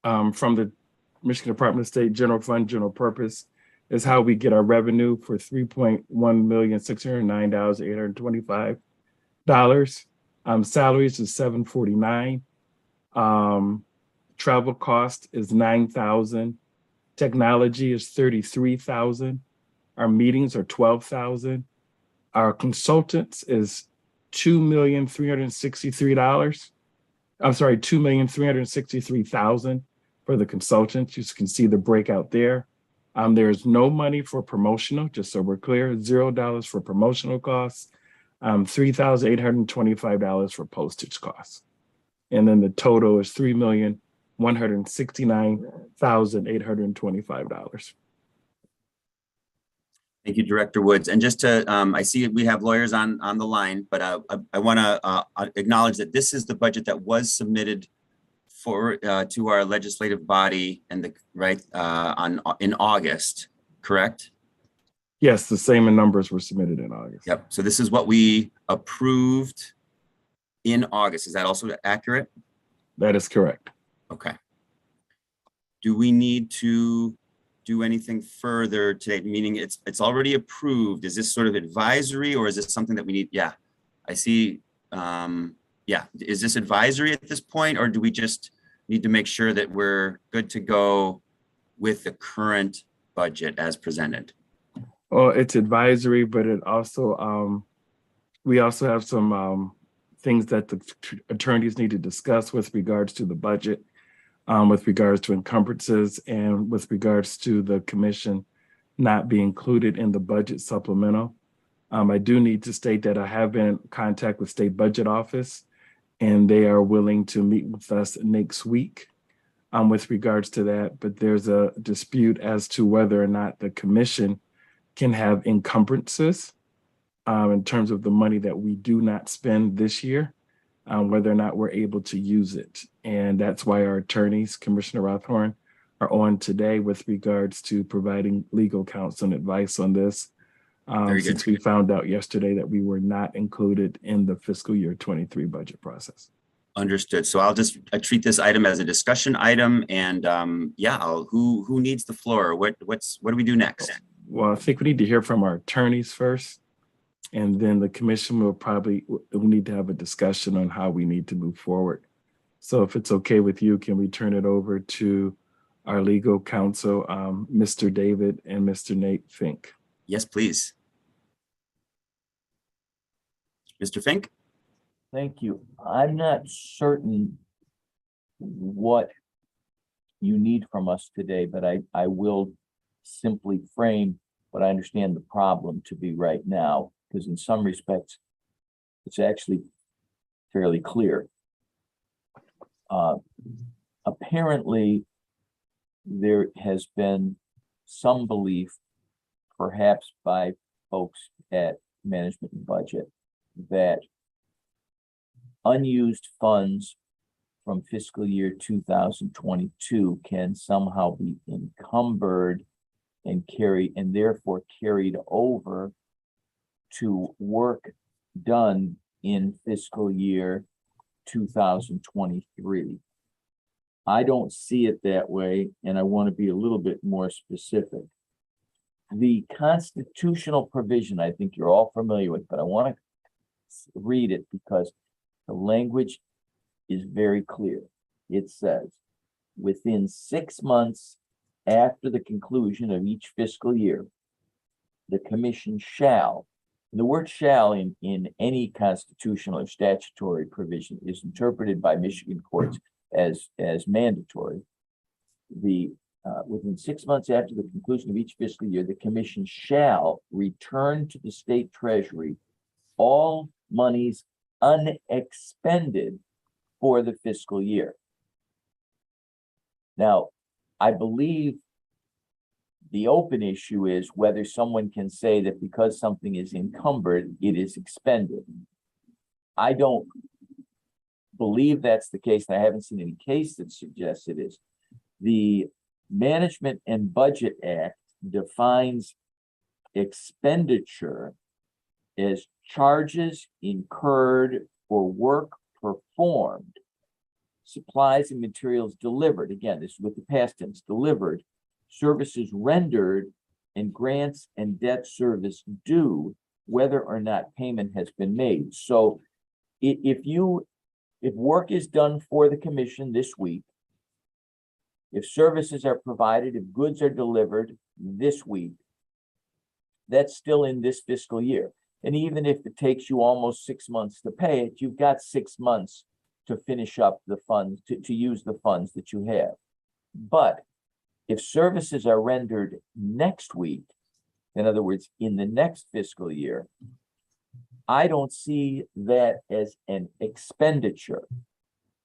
from the Michigan Department of State General Fund, General Purpose, is how we get our revenue for $3,1,609,825. Salaries is $749. Travel cost is $9,000. Technology is $33,000. Our meetings are $12,000. Our consultants is $2,363,000. I'm sorry, $2,363,000 for the consultants. You can see the breakout there. There's no money for promotional, just so we're clear, $0 for promotional costs, $3,825 for postage costs. And then the total is $3,169,825. Thank you, Director Woods. And just to, I see we have lawyers on the line, but I want to acknowledge that this is the budget that was submitted for to our legislative body and the in August, correct? Yes, the same numbers were submitted in August. Yep. So this is what we approved in August. Is that also accurate? That is correct. Okay. Do we need to do anything further today? Meaning it's already approved. Is this sort of advisory or is this something that we need? Yeah, I see. Yeah, is this advisory at this point, or do we just need to make sure that we're good to go with the current budget as presented? Well, it's advisory, but it also, we also have some things that the attorneys need to discuss with regards to the budget, with regards to encumbrances and with regards to the commission not being included in the budget supplemental. I do need to state that I have been in contact with State Budget Office, and they are willing to meet with us next week with regards to that. But there's a dispute as to whether or not the commission can have encumbrances in terms of the money that we do not spend this year, whether or not we're able to use it. And that's why our attorneys, Commissioner Rothhorn, are on today with regards to providing legal counsel and advice on this. Since we found out yesterday that we were not included in the fiscal year 23 budget process. Understood. So I'll just treat this item as a discussion item, and yeah, who needs the floor? What do we do next? Well, I think we need to hear from our attorneys first, and then the commission will need to have a discussion on how we need to move forward. So if it's okay with you, can we turn it over to our legal counsel, Mr. David and Mr. Nate Fink? Yes, please. Mr. Fink? Thank you. I'm not certain what you need from us today, but I will simply frame what I understand the problem to be right now, because in some respects, it's actually fairly clear. Apparently, there has been some belief, perhaps by folks at Management and Budget, that unused funds from fiscal year 2022 can somehow be encumbered and therefore carried over to work done in fiscal year 2023. I don't see it that way, and I want to be a little bit more specific. The constitutional provision, I think you're all familiar with, but I want to read it because the language is very clear. It says, within 6 months after the conclusion of each fiscal year, the commission shall, the word shall in any constitutional or statutory provision is interpreted by Michigan courts as mandatory. Within 6 months after the conclusion of each fiscal year, the commission shall return to the state treasury all monies unexpended for the fiscal year. Now, I believe the open issue is whether someone can say that because something is encumbered, it is expended. I don't believe that's the case, and I haven't seen any case that suggests it is. The Management and Budget Act defines expenditure as charges incurred for work performed, supplies and materials delivered. Again, this is with the past tense, delivered, services rendered, and grants and debt service due, whether or not payment has been made. So if work is done for the commission this week, if services are provided, if goods are delivered this week, that's still in this fiscal year. And even if it takes you almost 6 months to pay it, you've got 6 months to finish up the funds, to use the funds that you have. But if services are rendered next week, in other words, in the next fiscal year, I don't see that as an expenditure.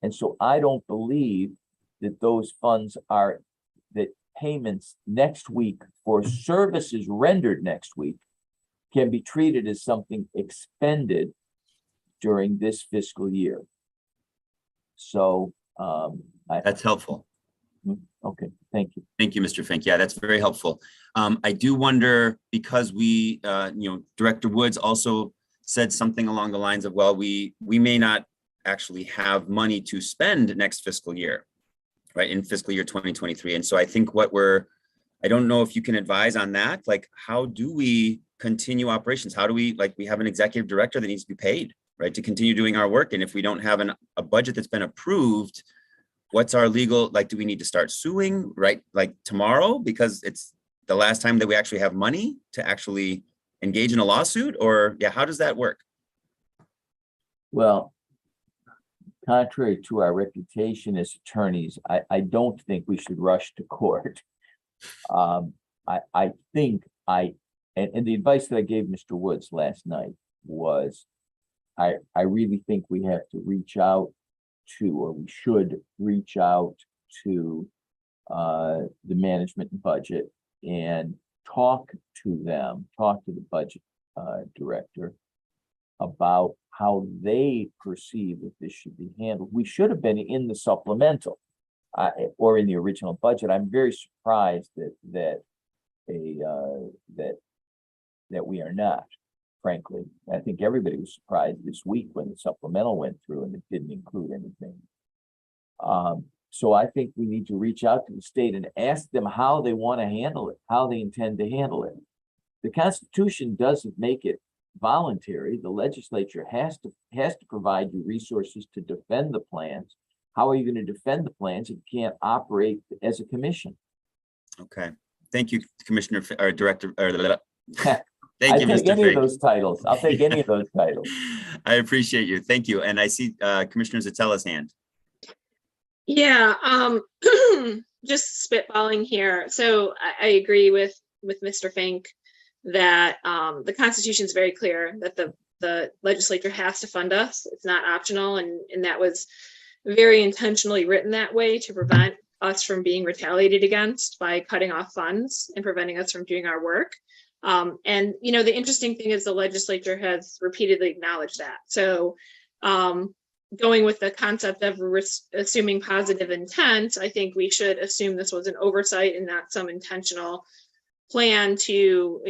And so I don't believe that those funds are, that payments next week for services rendered next week can be treated as something expended during this fiscal year. So that's helpful. Okay, thank you. Thank you, Mr. Fink. Yeah, that's very helpful. I do wonder, because we, Director Woods also said something along the lines of, well, we may not actually have money to spend next fiscal year, right, in fiscal year 2023. And so I think I don't know if you can advise on that. Like, how do we continue operations? How do we, we have an executive director that needs to be paid, right, to continue doing our work. And if we don't have a budget that's been approved, what's our legal, do we need to start suing, right, tomorrow, because it's the last time that we actually have money to actually engage in a lawsuit? Or yeah, how does that work? Well, contrary to our reputation as attorneys, I don't think we should rush to court. I think and the advice that I gave Mr. Woods last night was, I really think we have to reach out to, or we should reach out to the management and budget and talk to the budget director about how they perceive that this should be handled. We should have been in the supplemental or in the original budget. I'm very surprised that we are not, frankly. I think everybody was surprised this week when the supplemental went through and it didn't include anything. So I think we need to reach out to the state and ask them how they want to handle it, how they intend to handle it. The Constitution doesn't make it voluntary. The legislature has to provide you resources to defend the plans. How are you going to defend the plans if you can't operate as a commission? Okay. Thank you, Commissioner or Director. Thank you, Mr. Any of those titles. I'll take any of those titles. I appreciate you. Thank you. And I see Commissioner Zatella's hand. Yeah, just spitballing here. So I agree with Mr. Fink that the Constitution is very clear that the legislature has to fund us. It's not optional, and that was very intentionally written that way to prevent us from being retaliated against by cutting off funds and preventing us from doing our work. And the interesting thing is the legislature has repeatedly acknowledged that. So going with the concept of assuming positive intent, I think we should assume this was an oversight and not some intentional plan to,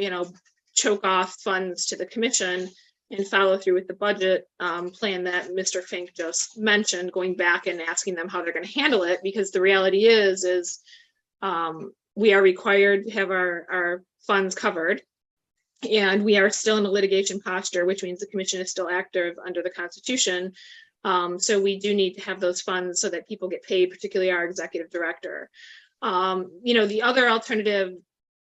choke off funds to the commission and follow through with the budget plan that Mr. Fink just mentioned, going back and asking them how they're going to handle it, because the reality is we are required to have our funds covered, and we are still in a litigation posture, which means the commission is still active under the Constitution. So we do need to have those funds so that people get paid, particularly our executive director. The other alternative,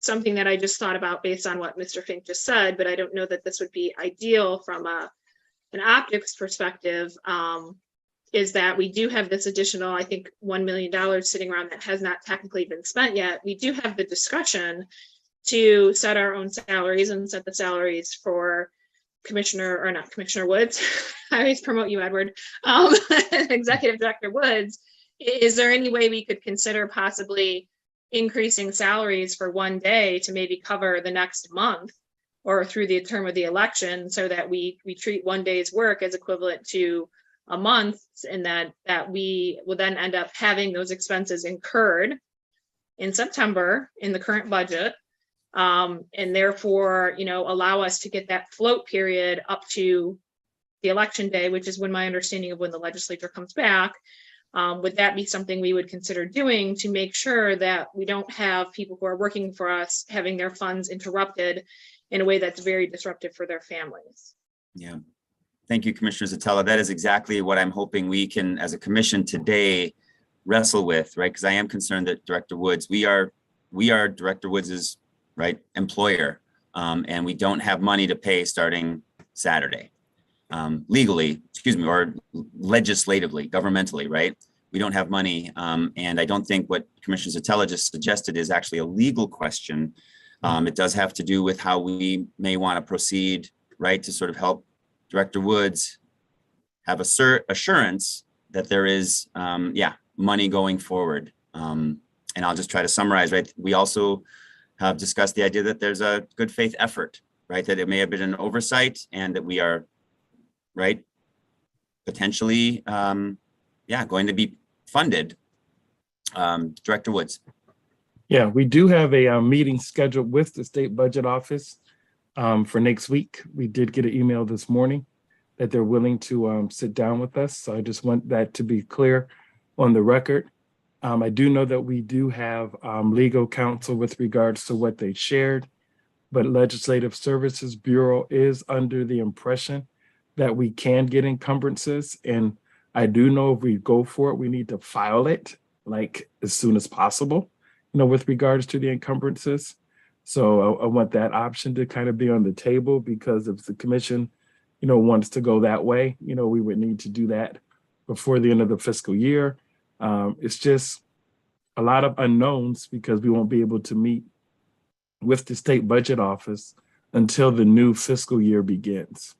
something that I just thought about based on what Mr. Fink just said, but I don't know that this would be ideal from an optics perspective, is that we do have this additional, I think, $1 million sitting around that has not technically been spent yet. We do have the discretion to set our own salaries and set the salaries for Commissioner Woods. I always promote you, Edward. Executive Director Woods. Is there any way we could consider possibly increasing salaries for one day to maybe cover the next month or through the term of the election, so that we treat one day's work as equivalent to a month, and that we will then end up having those expenses incurred in September in the current budget, and therefore, allow us to get that float period up to the election day, which is when my understanding of when the legislature comes back. Would that be something we would consider doing to make sure that we don't have people who are working for us having their funds interrupted in a way that's very disruptive for their families? Yeah. Thank you, Commissioner Zatella. That is exactly what I'm hoping we can, as a commission today, wrestle with, right? Because I am concerned that Director Woods, we are Director Woods's employer, and we don't have money to pay starting Saturday. Legally, or legislatively, governmentally, right? We don't have money. And I don't think what Commissioner Zatella just suggested is actually a legal question. It does have to do with how we may want to proceed, right? To sort of help Director Woods have assurance that there is, money going forward. And I'll just try to summarize, right? We also have discussed the idea that there's a good faith effort, right? That it may have been an oversight and that we are, right, potentially, going to be funded. Director Woods. Yeah, we do have a meeting scheduled with the State Budget Office for next week. We did get an email this morning that they're willing to sit down with us. So I just want that to be clear on the record. I do know that we do have legal counsel with regards to what they shared, but Legislative Services Bureau is under the impression that we can get encumbrances. And I do know if we go for it, we need to file it as soon as possible, with regards to the encumbrances. So I want that option to kind of be on the table, because if the commission, wants to go that way, we would need to do that before the end of the fiscal year. It's just a lot of unknowns, because we won't be able to meet with the State Budget Office until the new fiscal year begins.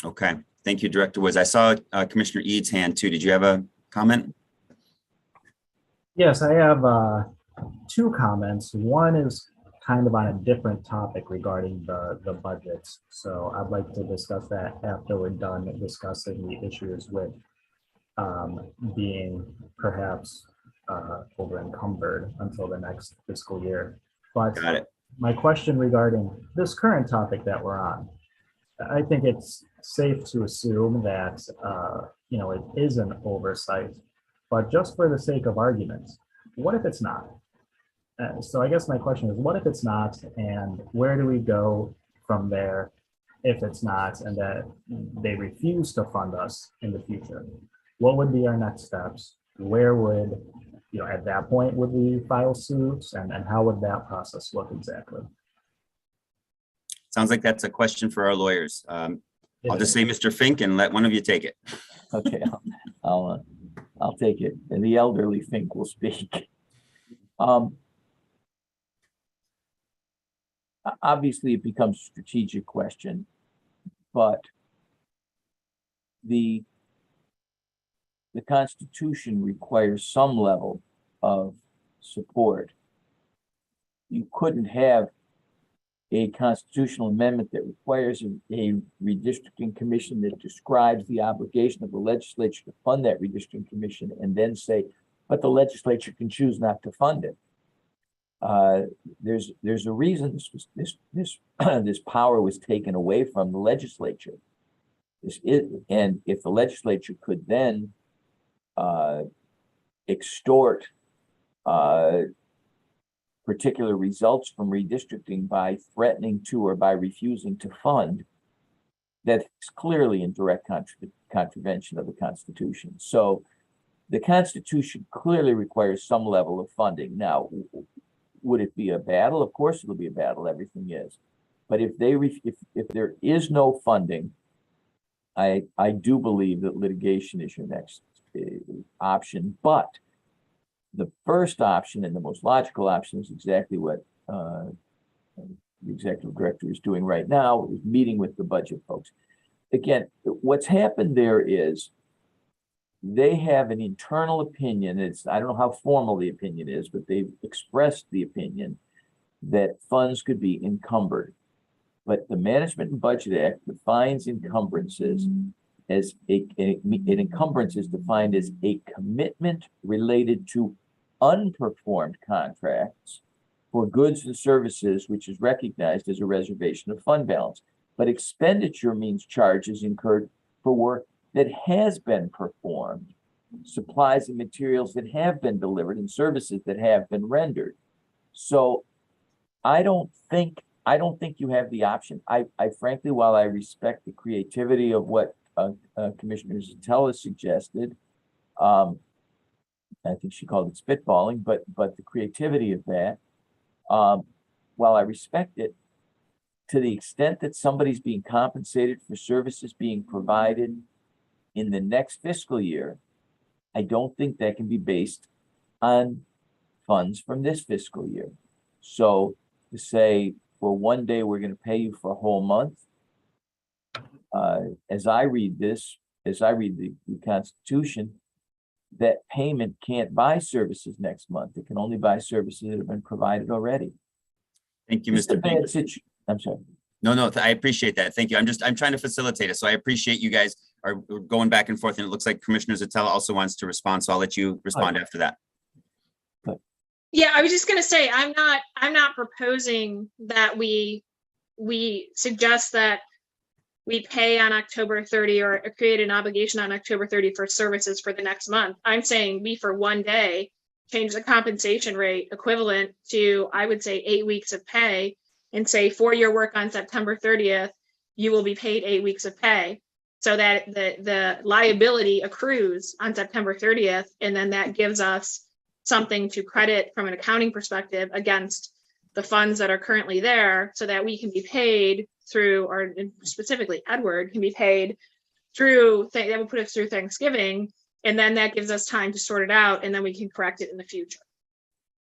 Okay, thank you, Director Woods. I saw Commissioner Eads' hand too. Did you have a comment? Yes, I have two comments. One is kind of on a different topic regarding the budget. So I'd like to discuss that after we're done discussing the issues with being perhaps over encumbered until the next fiscal year. But got it. My question regarding this current topic that we're on, I think it's safe to assume that it is an oversight, but just for the sake of argument, what if it's not? So I guess my question is, what if it's not, and where do we go from there if it's not, and that they refuse to fund us in the future? What would be our next steps? Where would, at that point, would we file suits, and how would that process look exactly? Sounds like that's a question for our lawyers. I'll just say Mr. Fink and let one of you take it. Okay, I'll take it, and the elderly Fink will speak. Obviously, it becomes a strategic question, but the Constitution requires some level of support. You couldn't have a constitutional amendment that requires a redistricting commission that describes the obligation of the legislature to fund that redistricting commission and then say, but the legislature can choose not to fund it. there's a reason this power was taken away from the legislature. And if the legislature could then extort particular results from redistricting by threatening to or by refusing to fund, that's clearly in direct contravention of the Constitution. So the Constitution clearly requires some level of funding. Now, would it be a battle? Of course it'll be a battle, everything is. But if there is no funding, I do believe that litigation is your next option. But the first option and the most logical option is exactly what the executive director is doing right now, is meeting with the budget folks. Again, what's happened there is they have an internal opinion. I don't know how formal the opinion is, but they've expressed the opinion that funds could be encumbered. But the Management and Budget Act defines encumbrances as an encumbrance is defined as a commitment related to unperformed contracts for goods and services, which is recognized as a reservation of fund balance. But expenditure means charges incurred for work that has been performed, supplies and materials that have been delivered, and services that have been rendered. So I don't think you have the option. I frankly, while I respect the creativity of what Commissioner Zitella suggested, I think she called it spitballing, but the creativity of that, while I respect it, to the extent that somebody's being compensated for services being provided in the next fiscal year, I don't think that can be based on funds from this fiscal year. So to say, for one day, we're going to pay you for a whole month, as I read the Constitution, that payment can't buy services next month. It can only buy services that have been provided already. Thank you, Mr. Fink. I'm sorry. No, I appreciate that. Thank you. I'm trying to facilitate it. So I appreciate you guys are going back and forth, and it looks like Commissioner Zitella also wants to respond. So I'll let you respond after that. Yeah, I was just going to say, I'm not proposing that we suggest that we pay on October 30 or create an obligation on October 30 for services for the next month. I'm saying we, for one day, change the compensation rate equivalent to, I would say, 8 weeks of pay, and say for your work on September 30th, you will be paid 8 weeks of pay, so that the liability accrues on September 30th. And then that gives us something to credit from an accounting perspective against the funds that are currently there, so that we can be paid through, or specifically Edward can be paid through, that will put us through Thanksgiving. And then that gives us time to sort it out, and then we can correct it in the future.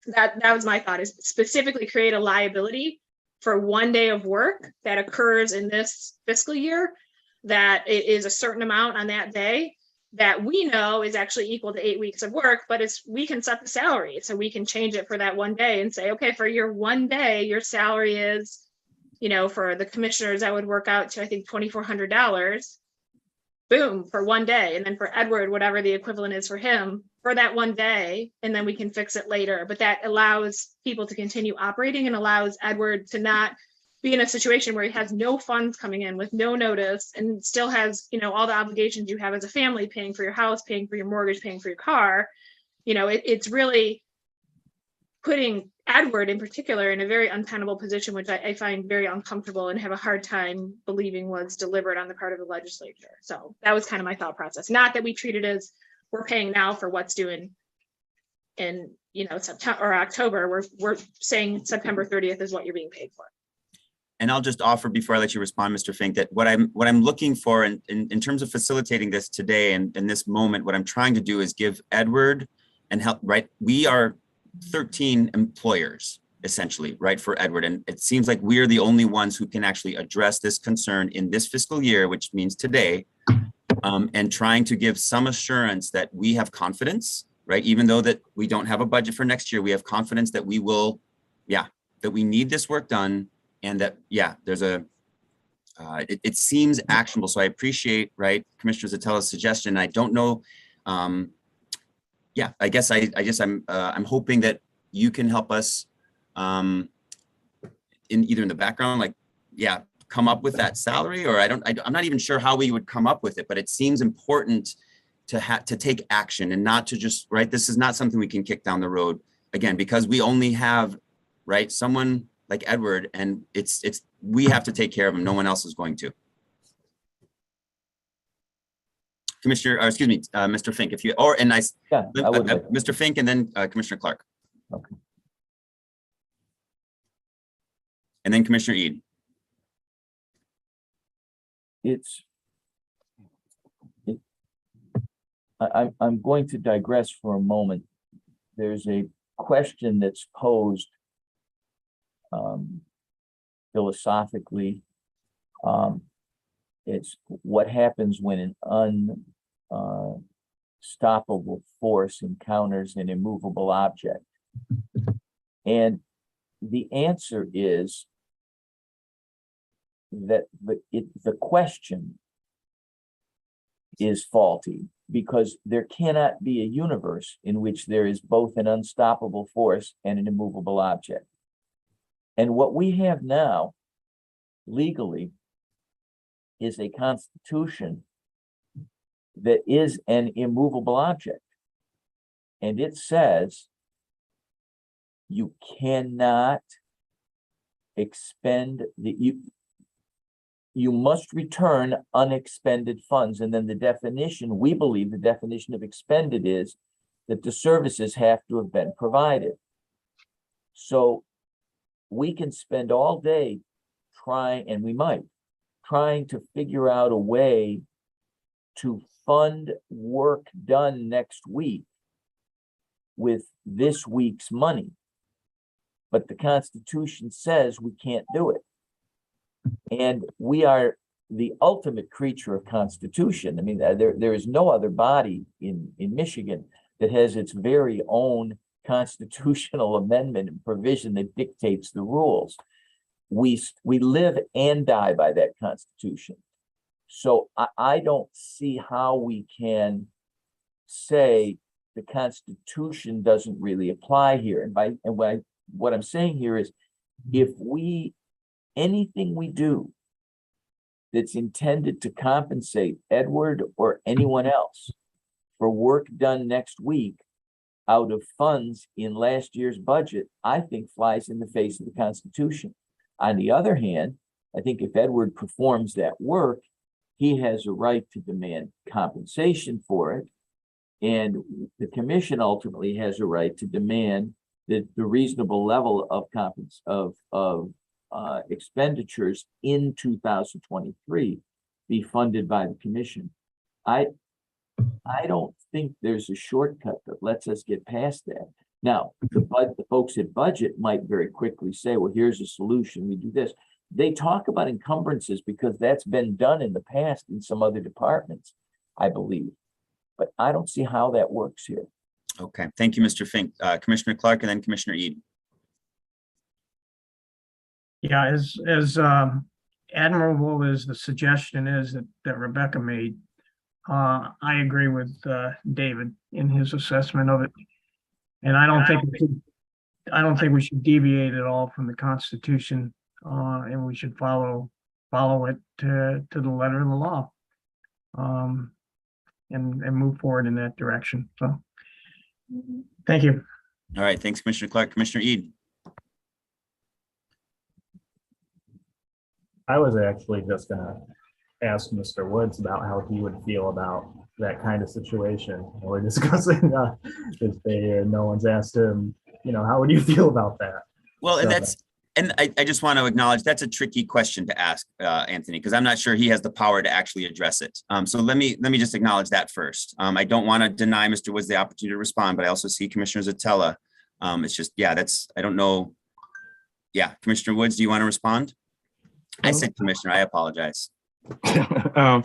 That was my thought, is specifically create a liability for one day of work that occurs in this fiscal year, that it is a certain amount on that day that we know is actually equal to 8 weeks of work, but we can set the salary. So we can change it for that one day and say, okay, for your one day, your salary is, for the commissioners, that would work out to, I think, $2,400. Boom, for one day. And then for Edward, whatever the equivalent is for him, for that one day, and then we can fix it later. But that allows people to continue operating and allows Edward to not be in a situation where he has no funds coming in with no notice, and still has, all the obligations you have as a family, paying for your house, paying for your mortgage, paying for your car. It's really putting Edward in particular in a very untenable position, which I find very uncomfortable and have a hard time believing was deliberate on the part of the legislature. So that was kind of my thought process. Not that we treat it as we're paying now for what's due in September or October. We're saying September 30th is what you're being paid for. And I'll just offer, before I let you respond, Mr. Fink, that what I'm looking for in terms of facilitating this today and in this moment, what I'm trying to do is give Edward and help, right? We are 13 employers, essentially, right, for Edward. And it seems like we're the only ones who can actually address this concern in this fiscal year, which means today, and trying to give some assurance that we have confidence, right? Even though that we don't have a budget for next year, we have confidence that we will, that we need this work done. And that, there's it seems actionable. So I appreciate, right, Commissioner Zitella's suggestion. I don't know. I guess I'm hoping that you can help us in either in the background, like, yeah, come up with that salary, or I'm not even sure how we would come up with it, but it seems important to take action and not to just, right? This is not something we can kick down the road again, because we only have, right, someone like Edward, and we have to take care of him. No one else is going to. Commissioner, or excuse me, Mr. Fink, if you, or, and Mr. Fink, and then Commissioner Clark. Okay. And then Commissioner Ede. I'm going to digress for a moment. There's a question that's posed philosophically. It's what happens when an unstoppable force encounters an immovable object. And the answer is that the question is faulty, because there cannot be a universe in which there is both an unstoppable force and an immovable object. And what we have now legally is a constitution that is an immovable object. And it says you cannot expend you must return unexpended funds. And then the definition, we believe the definition of expended is that the services have to have been provided. So we can spend all day trying to figure out a way to fund work done next week with this week's money. But the Constitution says we can't do it. And we are the ultimate creature of Constitution. I mean, there is no other body in Michigan that has its very own constitutional amendment and provision that dictates the rules. We live and die by that Constitution. So I don't see how we can say the Constitution doesn't really apply here. And what I'm saying here is, if anything we do that's intended to compensate Edward or anyone else for work done next week out of funds in last year's budget, I think flies in the face of the Constitution. On the other hand, I think if Edward performs that work, he has a right to demand compensation for it. And the commission ultimately has a right to demand that the reasonable level of expenditures in 2023 be funded by the commission. I don't think there's a shortcut that lets us get past that. Now, the folks at budget might very quickly say, well, here's a solution, we do this. They talk about encumbrances because that's been done in the past in some other departments, I believe. But I don't see how that works here. Okay, thank you, Mr. Fink. Commissioner Clark, and then Commissioner Ede. Yeah, as admirable as the suggestion is that Rebecca made, I agree with David in his assessment of it. And I don't think we should deviate at all from the Constitution, and we should follow it to the letter of the law, and move forward in that direction. So, thank you. All right, thanks, Commissioner Clark. Commissioner Ede. I was actually just gonna ask Mr. Woods about how he would feel about that kind of situation. We're discussing his pay, and no one's asked him, how would you feel about that? Well, and I just want to acknowledge that's a tricky question to ask, Anthony, because I'm not sure he has the power to actually address it. So let me just acknowledge that first. I don't want to deny Mr. Woods the opportunity to respond, but I also see Commissioner Zatella. It's just, yeah, I don't know. Yeah, Commissioner Woods, do you want to respond? I said Commissioner, I apologize. I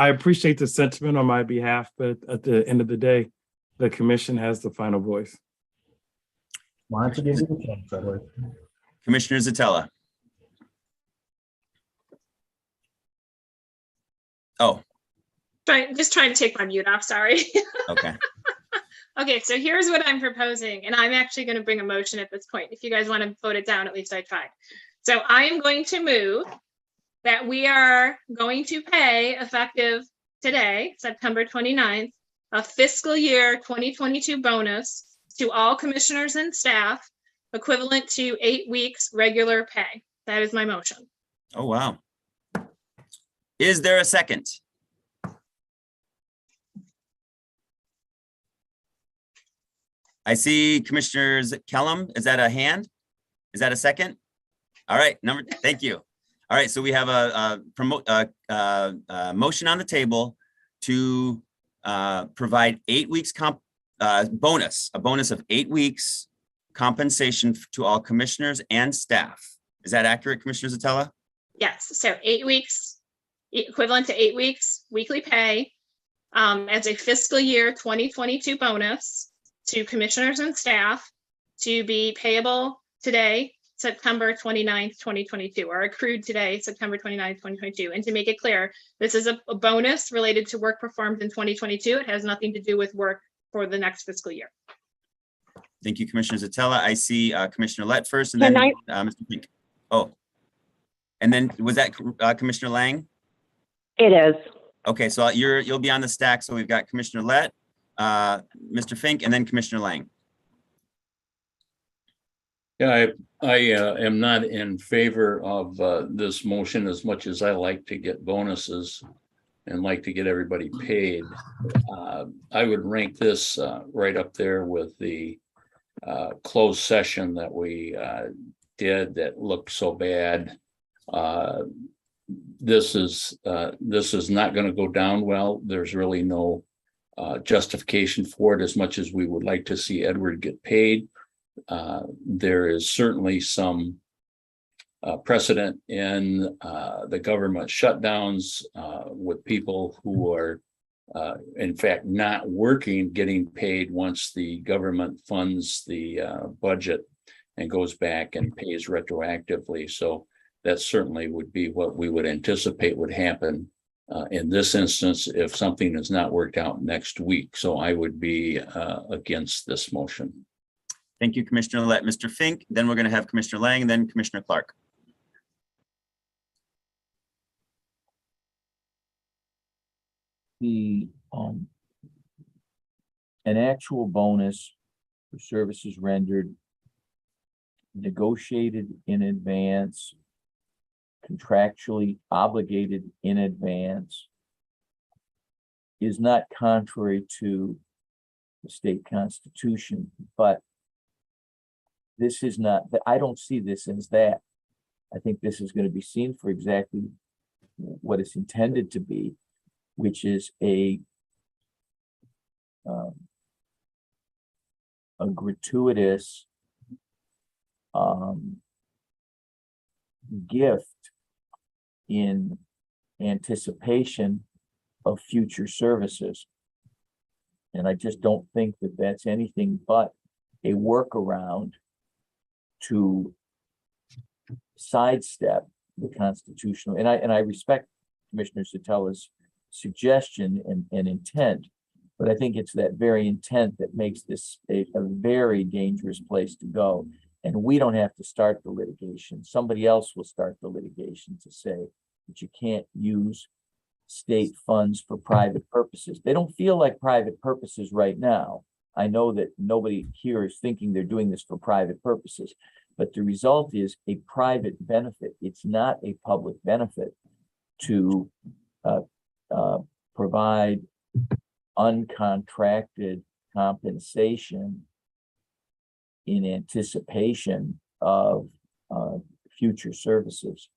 appreciate the sentiment on my behalf, but at the end of the day, the commission has the final voice. Wanted to give you the chance, Edward. Commissioner Zatella. Oh. Just trying to take my mute off, sorry. Okay. Okay, so here's what I'm proposing, and I'm actually going to bring a motion at this point. If you guys want to vote it down, at least I tried. So I am going to move that we are going to pay effective today, September 29th, a fiscal year 2022 bonus to all commissioners and staff equivalent to 8 weeks regular pay. That is my motion. Oh, wow. Is there a second? I see Commissioners Kellum. Is that a hand? Is that a second? All right, thank you. All right, so we have a motion on the table to provide 8 weeks bonus, a bonus of 8 weeks compensation to all commissioners and staff. Is that accurate, Commissioner Zatella? Yes, so 8 weeks, equivalent to 8 weeks weekly pay as a fiscal year 2022 bonus to commissioners and staff to be payable today, September 29th, 2022, or accrued today, September 29th, 2022. And to make it clear, this is a bonus related to work performed in 2022. It has nothing to do with work for the next fiscal year. Thank you, Commissioner Zatella. I see Commissioner Lett first and Can then Mr. Pink. Oh, and then was that Commissioner Lang? It is. Okay, so you'll be on the stack. So we've got Commissioner Lett, Mr. Fink, and then Commissioner Lang. Yeah, I am not in favor of this motion as much as I like to get bonuses and like to get everybody paid. I would rank this right up there with the closed session that we did that looked so bad. This is not going to go down well. There's really no justification for it, as much as we would like to see Edward get paid. There is certainly some precedent in the government shutdowns with people who are in fact not working getting paid once the government funds the budget and goes back and pays retroactively. So that certainly would be what we would anticipate would happen in this instance if something is not worked out next week. So I would be against this motion. Thank you, Commissioner Lett. Mr. Fink, then we're going to have Commissioner Lang and then Commissioner Clark. The an actual bonus for services rendered, negotiated in advance, contractually obligated in advance, is not contrary to the state constitution, but this is not, I don't see this as that. I think this is going to be seen for exactly what it's intended to be, which is a gratuitous gift in anticipation of future services. And I just don't think that that's anything but a workaround to sidestep the constitutional, and I respect Commissioner Satella's suggestion and intent, but I think it's that very intent that makes this a very dangerous place to go. And we don't have to start the litigation. Somebody else will start the litigation to say that you can't use state funds for private purposes. They don't feel like private purposes right now. I know that nobody here is thinking they're doing this for private purposes, but the result is a private benefit. It's not a public benefit to provide uncontracted compensation in anticipation of future services.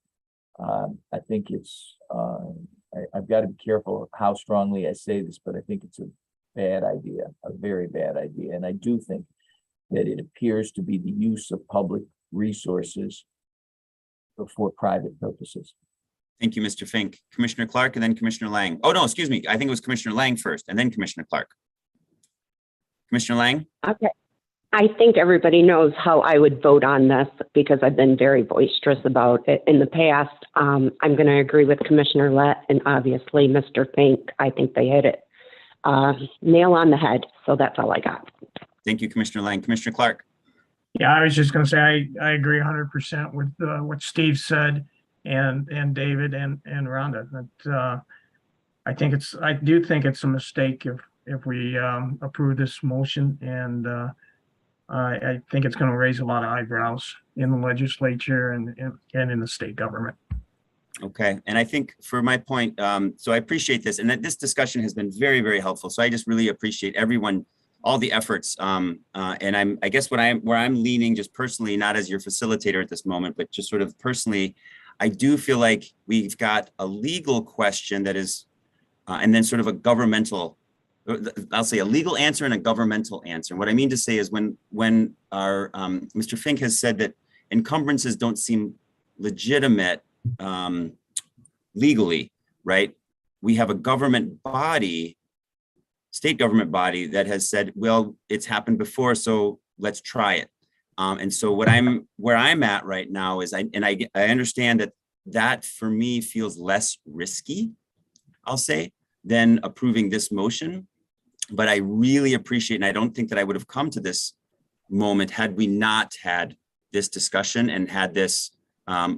I think it's, I've got to be careful of how strongly I say this, but I think it's a bad idea, a very bad idea. And I do think that it appears to be the use of public resources for private purposes. Thank you, Mr. Fink. Commissioner Clark and then Commissioner Lang. Oh, no, excuse me. I think it was Commissioner Lang first and then Commissioner Clark. Commissioner Lang? Okay. I think everybody knows how I would vote on this because I've been very boisterous about it in the past. I'm going to agree with Commissioner Lett and obviously Mr. Fink. I think they hit it nail on the head. So that's all I got. Thank you, Commissioner Lang. Commissioner Clark. Yeah, I was just going to say, I agree 100% with what Steve said and David and Rhonda. That I do think it's a mistake if we approve this motion, and I think it's going to raise a lot of eyebrows in the legislature and in the state government. Okay, and I think for my point, so I appreciate this, and that this discussion has been very, very helpful. So I just really appreciate everyone, all the efforts. And I guess where I'm leaning just personally, not as your facilitator at this moment, but just sort of personally, I do feel like we've got a legal question that is, and then sort of a governmental, I'll say a legal answer and a governmental answer. And what I mean to say is when our Mr. Fink has said that encumbrances don't seem legitimate legally, right? We have a government body, state government body that has said, well, it's happened before, so let's try it. And so where I'm at right now is I understand that for me feels less risky, I'll say, than approving this motion. But I really appreciate, and I don't think that I would have come to this moment had we not had this discussion and had this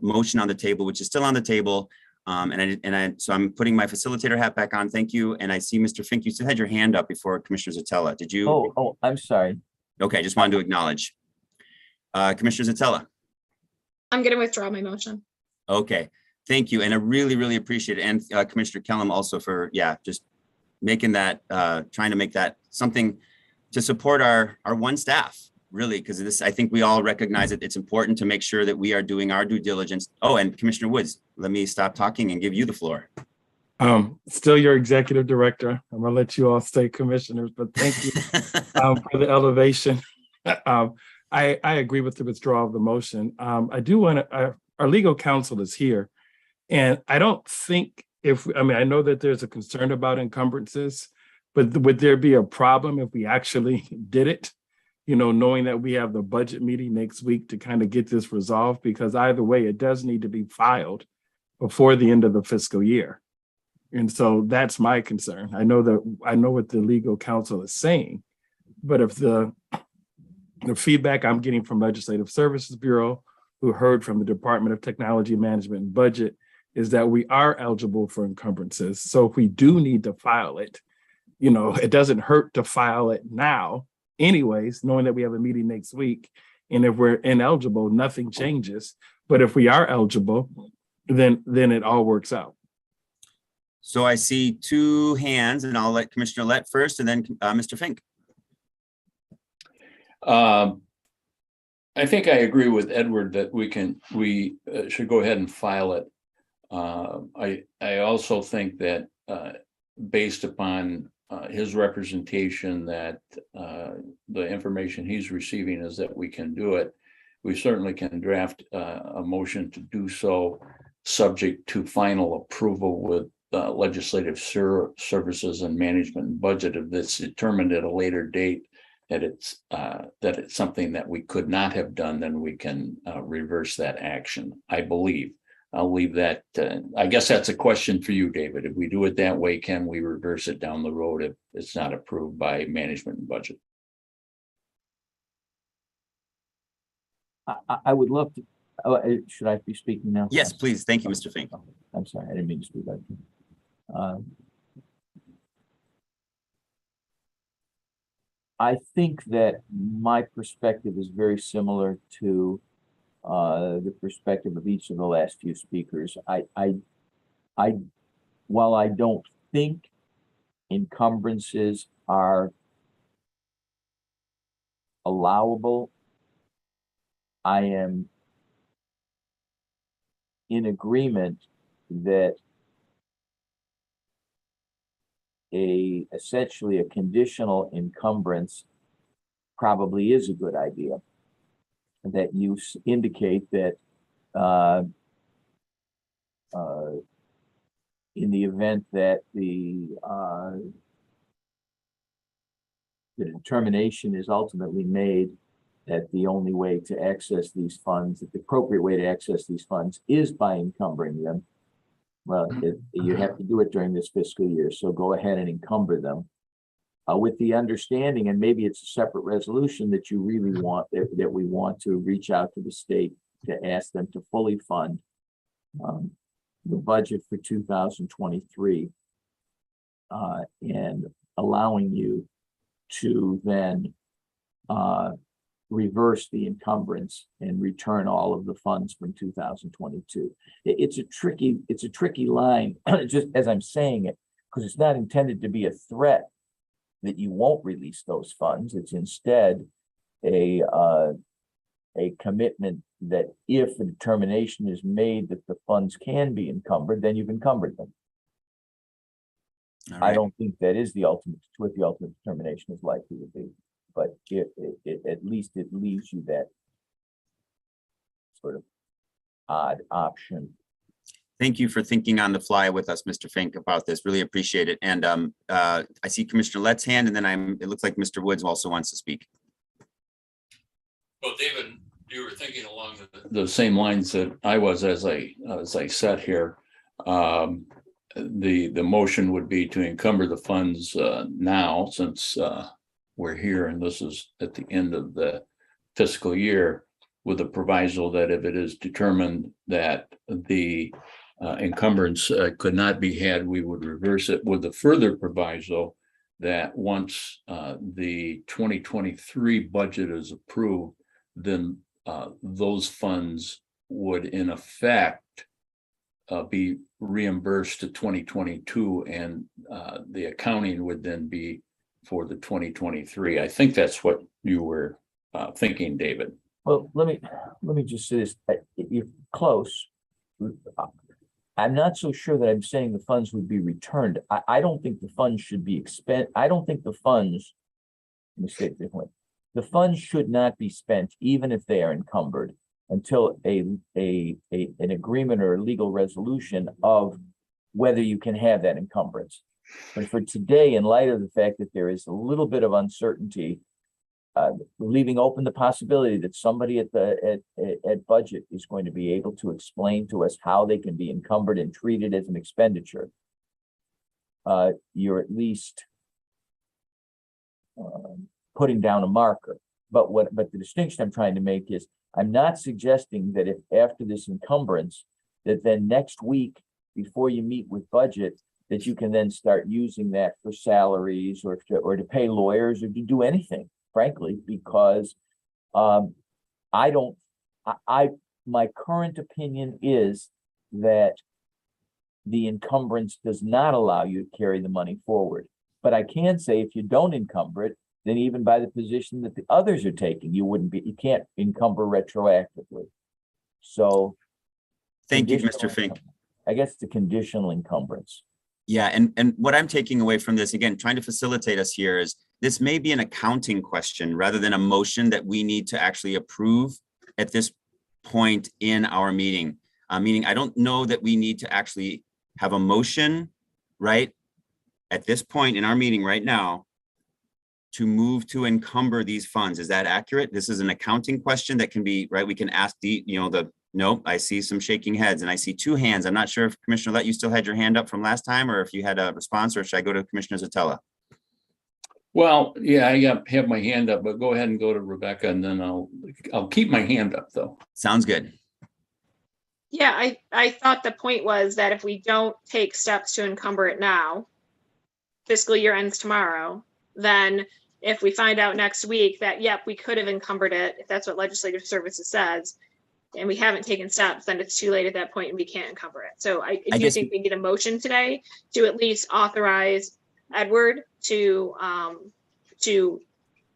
motion on the table, which is still on the table. So I'm putting my facilitator hat back on. Thank you. And I see Mr. Fink, you still had your hand up before Commissioner Zatella. Did you? Oh, I'm sorry. Okay, just wanted to acknowledge. Commissioner Zatella. I'm going to withdraw my motion. Okay, thank you. And I really, really appreciate it. And Commissioner Kellum also for, just making that, trying to make that something to support our one staff, really, because this, I think we all recognize that it's important to make sure that we are doing our due diligence. Oh, and Commissioner Woods, let me stop talking and give you the floor. Still your executive director. I'm gonna let you all stay commissioners, but thank you for the elevation. I agree with the withdrawal of the motion. I do want to, our legal counsel is here, and I don't think I know that there's a concern about encumbrances, but would there be a problem if we actually did it? Knowing that we have the budget meeting next week to kind of get this resolved, because either way, it does need to be filed before the end of the fiscal year. And so that's my concern. I know what the legal counsel is saying, but if the feedback I'm getting from Legislative Services Bureau, who heard from the Department of Technology Management and Budget, is that we are eligible for encumbrances. So if we do need to file it, it doesn't hurt to file it now anyways, knowing that we have a meeting next week. And if we're ineligible, nothing changes. But if we are eligible, then it all works out. So I see two hands, and I'll let Commissioner Lett first, and then Mr. Fink. I think I agree with Edward that we should go ahead and file it. I also think that based upon his representation that the information he's receiving is that we can do it. We certainly can draft a motion to do so, subject to final approval with Legislative Services and Management and Budget. If it's determined at a later date that it's something that we could not have done, then we can reverse that action, I believe. I'll leave that. I guess that's a question for you, David. If we do it that way, can we reverse it down the road if it's not approved by Management and Budget? I would love to. Should I be speaking now? Yes, please. Thank you, Mr. Fink. I'm sorry, I didn't mean to speak like that. I think that my perspective is very similar to the perspective of each of the last few speakers. While I don't think encumbrances are allowable, I am in agreement that essentially a conditional encumbrance probably is a good idea. That you indicate that in the event that the determination is ultimately made that the only way to access these funds, that the appropriate way to access these funds is by encumbering them. Well, you have to do it during this fiscal year, so go ahead and encumber them. with the understanding, and maybe it's a separate resolution that you really want, that we want to reach out to the state to ask them to fully fund the budget for 2023, and allowing you to then reverse the encumbrance and return all of the funds from 2022. It's a tricky line, just as I'm saying it, because it's not intended to be a threat that you won't release those funds. It's instead a commitment that if a determination is made that the funds can be encumbered, then you've encumbered them. I don't think that is what the ultimate determination is likely to be, but at least it leaves you that sort of odd option. Thank you for thinking on the fly with us, Mr. Fink, about this. Really appreciate it. And I see Commissioner Lett's hand, and then it looks like Mr. Woods also wants to speak. Well, David, you were thinking along the same lines that I was as I sat here. The motion would be to encumber the funds now, since we're here and this is at the end of the fiscal year, with a proviso that if it is determined that the encumbrance could not be had, we would reverse it, with a further proviso that once the 2023 budget is approved, then those funds would in effect be reimbursed to 2022, and the accounting would then be for the 2023. I think that's what you were thinking, David. Well, let me just say this. You're close. I'm not so sure that I'm saying the funds would be returned. I don't think the funds should be I don't think the funds, let me say it differently. The funds should not be spent, even if they are encumbered, until an agreement or a legal resolution of whether you can have that encumbrance. But for today, in light of the fact that there is a little bit of uncertainty, leaving open the possibility that somebody at budget is going to be able to explain to us how they can be encumbered and treated as an expenditure, you're at least putting down a marker. But the distinction I'm trying to make is, I'm not suggesting that if after this encumbrance, that then next week before you meet with budget, that you can then start using that for salaries or to pay lawyers or to do anything, frankly, because my current opinion is that the encumbrance does not allow you to carry the money forward. But I can say if you don't encumber it, then even by the position that the others are taking, you can't encumber retroactively. So thank you, Mr. Fink. I guess it's a conditional encumbrance. Yeah, and what I'm taking away from this, again, trying to facilitate us here, is this may be an accounting question rather than a motion that we need to actually approve at this point in our meeting. Meaning, I don't know that we need to actually have a motion, right, at this point in our meeting right now to move to these funds. Is that accurate? This is an accounting question that can be, right, we can ask nope, I see some shaking heads and I see two hands. I'm not sure if Commissioner Lett, you still had your hand up from last time, or if you had a response, or should I go to Commissioner Zatella? Well, yeah, I have my hand up, but go ahead and go to Rebecca, and then I'll keep my hand up though. Sounds good. Yeah, I thought the point was that if we don't take steps to encumber it now, fiscal year ends tomorrow, then if we find out next week that, yep, we could have encumbered it, if that's what Legislative Services says, and we haven't taken steps, then it's too late at that point and we can't encumber it. So I do think we need a motion today to at least authorize Edward to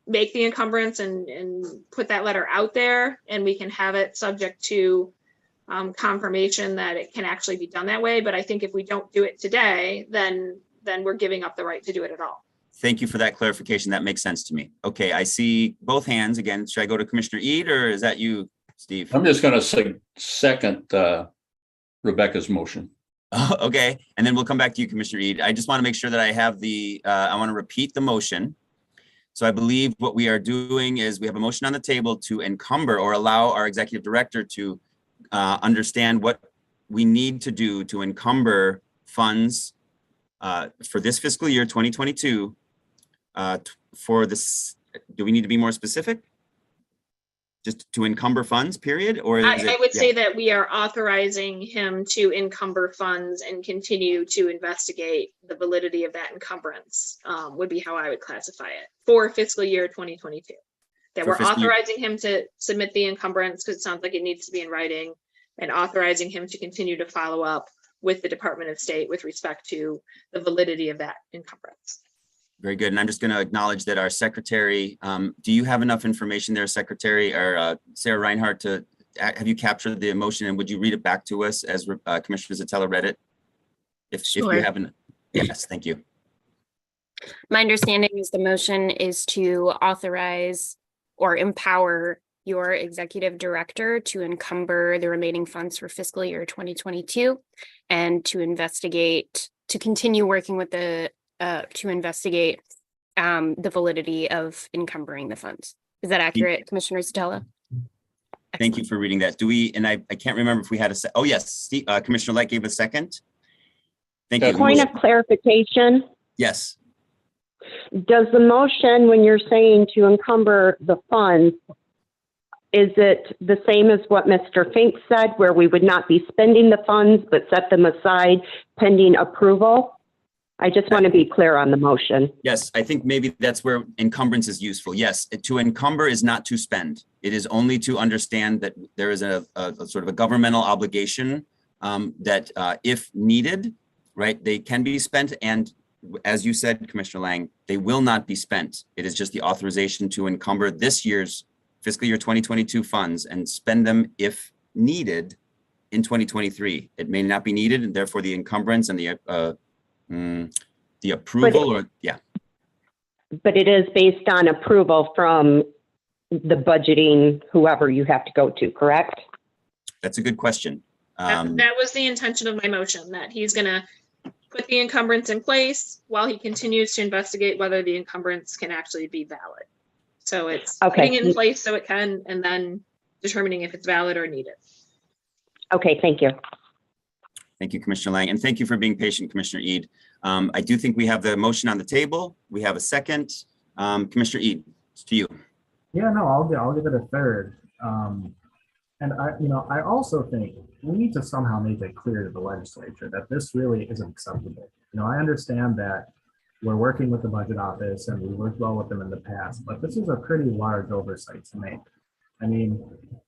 make the encumbrance and put that letter out there, and we can have it subject to confirmation that it can actually be done that way. But I think if we don't do it today, then we're giving up the right to do it at all. Thank you for that clarification. That makes sense to me. Okay, I see both hands again. Should I go to Commissioner Eid, or is that you, Steve? I'm just going to second Rebecca's motion. Okay, and then we'll come back to you, Commissioner Eid. I just want to make sure that I have I want to repeat the motion. So I believe what we are doing is we have a motion on the table to encumber or allow our executive director to understand what we need to do to encumber funds for this fiscal year 2022 for this, do we need to be more specific? Just to encumber funds, period, or is it? I would say that we are authorizing him to encumber funds and continue to investigate the validity of that encumbrance, would be how I would classify it for fiscal year 2022. That For we're fiscal year- authorizing him to submit the encumbrance because it sounds like it needs to be in writing, and authorizing him to continue to follow up with the Department of State with respect to the validity of that encumbrance. Very good. And I'm just going to acknowledge that our secretary, do you have enough information there, Secretary, or Sarah Reinhardt, to have you captured the motion, and would you read it back to us as Commissioner Zatella read it? If you Sure. haven't, yes, thank you. My understanding is the motion is to authorize or empower your executive director to encumber the remaining funds for fiscal year 2022 and to investigate, to continue working with the, to investigate the validity of encumbering the funds. Is that accurate, Commissioner Zatella? Thank you for reading that. Do we, and I can't remember if we had a, oh yes, Steve, Commissioner Light gave a second. Thank you. Point of clarification. Yes. Does the motion, when you're saying to encumber the funds, is it the same as what Mr. Fink said, where we would not be spending the funds but set them aside pending approval? I just want to be clear on the motion. Yes, I think maybe that's where encumbrance is useful. Yes, to encumber is not to spend. It is only to understand that there is a sort of a governmental obligation that if needed, right, they can be spent. And as you said, Commissioner Lang, they will not be spent. It is just the authorization to encumber this year's fiscal year 2022 funds and spend them if needed in 2023. It may not be needed, and therefore the encumbrance and the approval, or yeah. But it is based on approval from the budgeting, whoever you have to go to, correct? That's a good question. That was the intention of my motion, that he's gonna put the encumbrance in place while he continues to investigate whether the encumbrance can actually be valid. So it's Okay. putting it in place so it can, and then determining if it's valid or needed. Okay, thank you. Thank you, Commissioner Lang, and thank you for being patient, Commissioner Eid. I do think we have the motion on the table. We have a second. Commissioner Eid, it's to you. Yeah, no, I'll give it a third. And I also think we need to somehow make it clear to the legislature that this really isn't acceptable. I understand that we're working with the budget office and we worked well with them in the past, but this is a pretty large oversight to make. I mean,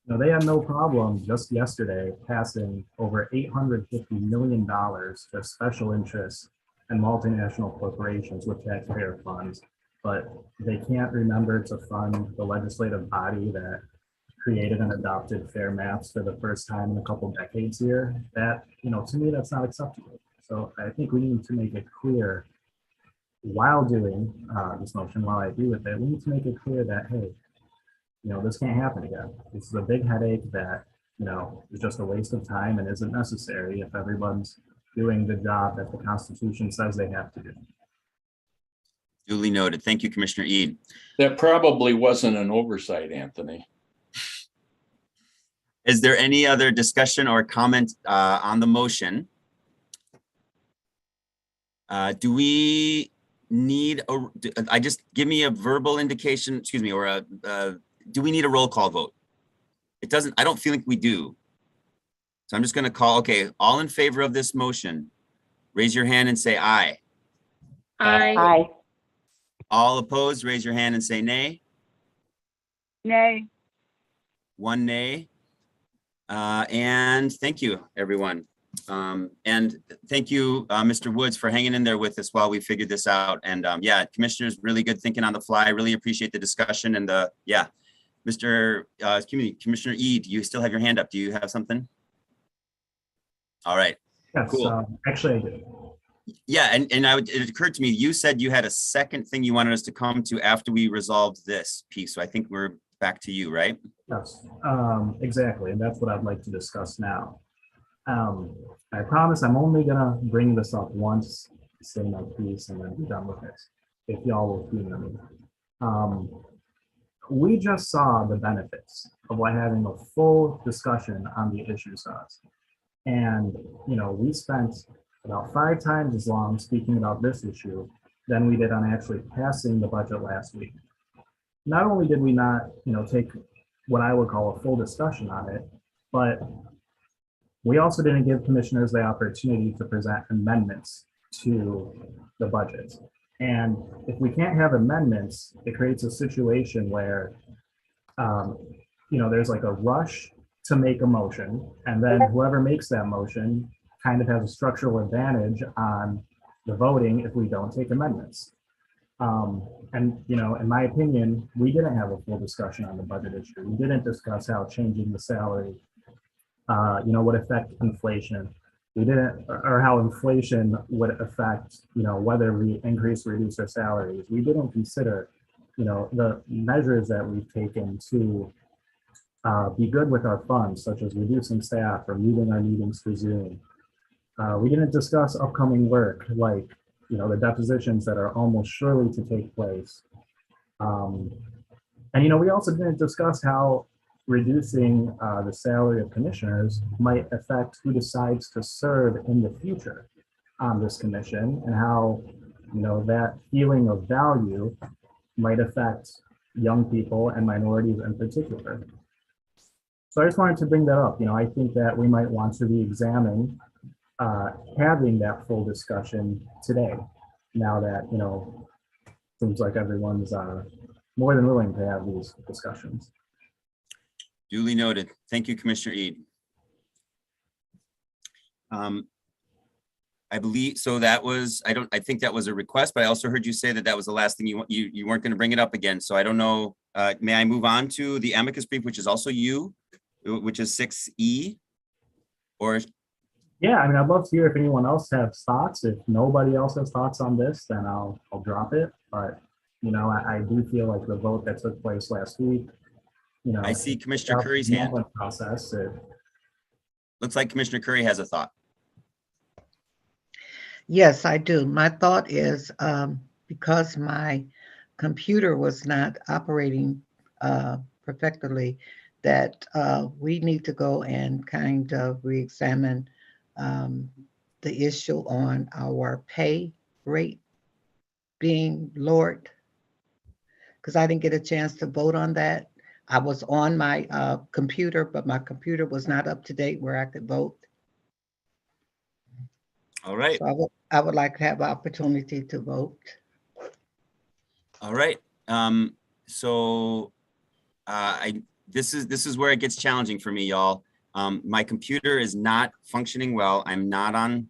they had no problem just yesterday passing over $850 million to special interests and multinational corporations with taxpayer funds, but they can't remember to fund the legislative body that created and adopted fair maps for the first time in a couple decades here. That, to me, that's not acceptable. So I think we need to make it clear while doing this motion, while I agree with it, we need to make it clear that, hey, this can't happen again. This is a big headache that, is just a waste of time and isn't necessary if everyone's doing the job that the Constitution says they have to do. Duly noted. Thank you, Commissioner Eid. That probably wasn't an oversight, Anthony. Is there any other discussion or comment on the motion? Do we need give me a verbal indication, excuse me, or do we need a roll call vote? I don't feel like we do. So I'm just going to call, okay, all in favor of this motion, raise your hand and say aye. Aye. Aye. All opposed, raise your hand and say nay. Nay. One nay. And thank you, everyone. And thank you, Mr. Woods, for hanging in there with us while we figured this out. And yeah, commissioners, really good thinking on the fly. Really appreciate the discussion and Commissioner Eid, do you still have your hand up? Do you have something? All right. Yes, cool. Actually, I do. Yeah, and it occurred to me, you said you had a second thing you wanted us to come to after we resolved this piece. So I think we're back to you, right? Yes, exactly. And that's what I'd like to discuss now. I promise I'm only gonna bring this up once, say my piece, and then be done with it, if y'all will humor me. We just saw the benefits of what having a full discussion on the issues does. And, we spent about 5 times as long speaking about this issue than we did on actually passing the budget last week. Not only did we not, take what I would call a full discussion on it, but we also didn't give commissioners the opportunity to present amendments to the budget. And if we can't have amendments, it creates a situation where, there's like a rush to make a motion, and then whoever makes that motion kind of has a structural advantage on the voting if we don't take amendments. And, in my opinion, we didn't have a full discussion on the budget issue. We didn't discuss how changing the salary, would affect inflation. We didn't, or how inflation would affect, whether we increase or reduce our salaries. We didn't consider, the measures that we've taken to be good with our funds, such as reducing staff or moving our meetings to Zoom. We didn't discuss upcoming work like, the depositions that are almost surely to take place. And, we also didn't discuss how reducing the salary of commissioners might affect who decides to serve in the future on this commission, and how, that feeling of value might affect young people and minorities in particular. So I just wanted to bring that up. I think that we might want to re-examine having that full discussion today, now that, seems like everyone's more than willing to have these discussions. Duly noted. Thank you, Commissioner Eid. I believe, so that was, I think that was a request, but I also heard you say that that was the last thing you weren't going to bring it up again. So I don't know, may I move on to the amicus brief, which is also you, which is 6E? Or yeah, I'd love to hear if anyone else has thoughts. If nobody else has thoughts on this, then I'll drop it. But, I do feel like the vote that took place last week, I see Commissioner Curry's hand. Process. Looks like Commissioner Curry has a thought. Yes, I do. My thought is because my computer was not operating perfectly, that we need to go and kind of re-examine the issue on our pay rate being lowered, because I didn't get a chance to vote on that. I was on my computer, but my computer was not up to date where I could vote. All right. So I would like to have an opportunity to vote. All right. This is where it gets challenging for me, y'all. My computer is not functioning well. I'm not on,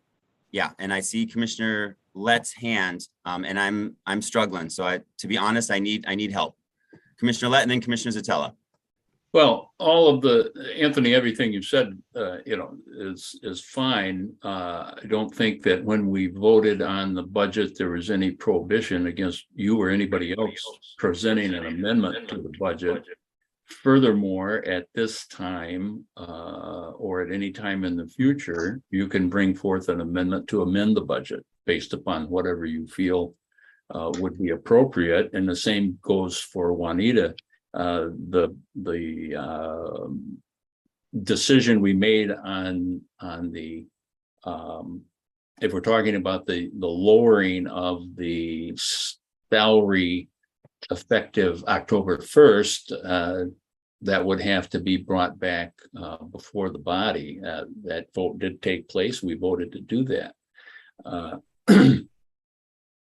and I see Commissioner Lett's hand, and I'm struggling. So to be honest, I need help. Commissioner Lett and then Commissioner Zatella. Well, all of Anthony, everything you've said, is fine. I don't think that when we voted on the budget, there was any prohibition against you or anybody else presenting an amendment to the budget. Furthermore, at this time, or at any time in the future, you can bring forth an amendment to amend the budget based upon whatever you feel would be appropriate. And the same goes for Juanita. The decision we made on the if we're talking about the lowering of the salary effective October 1st, that would have to be brought back before the body. That vote did take place. We voted to do that.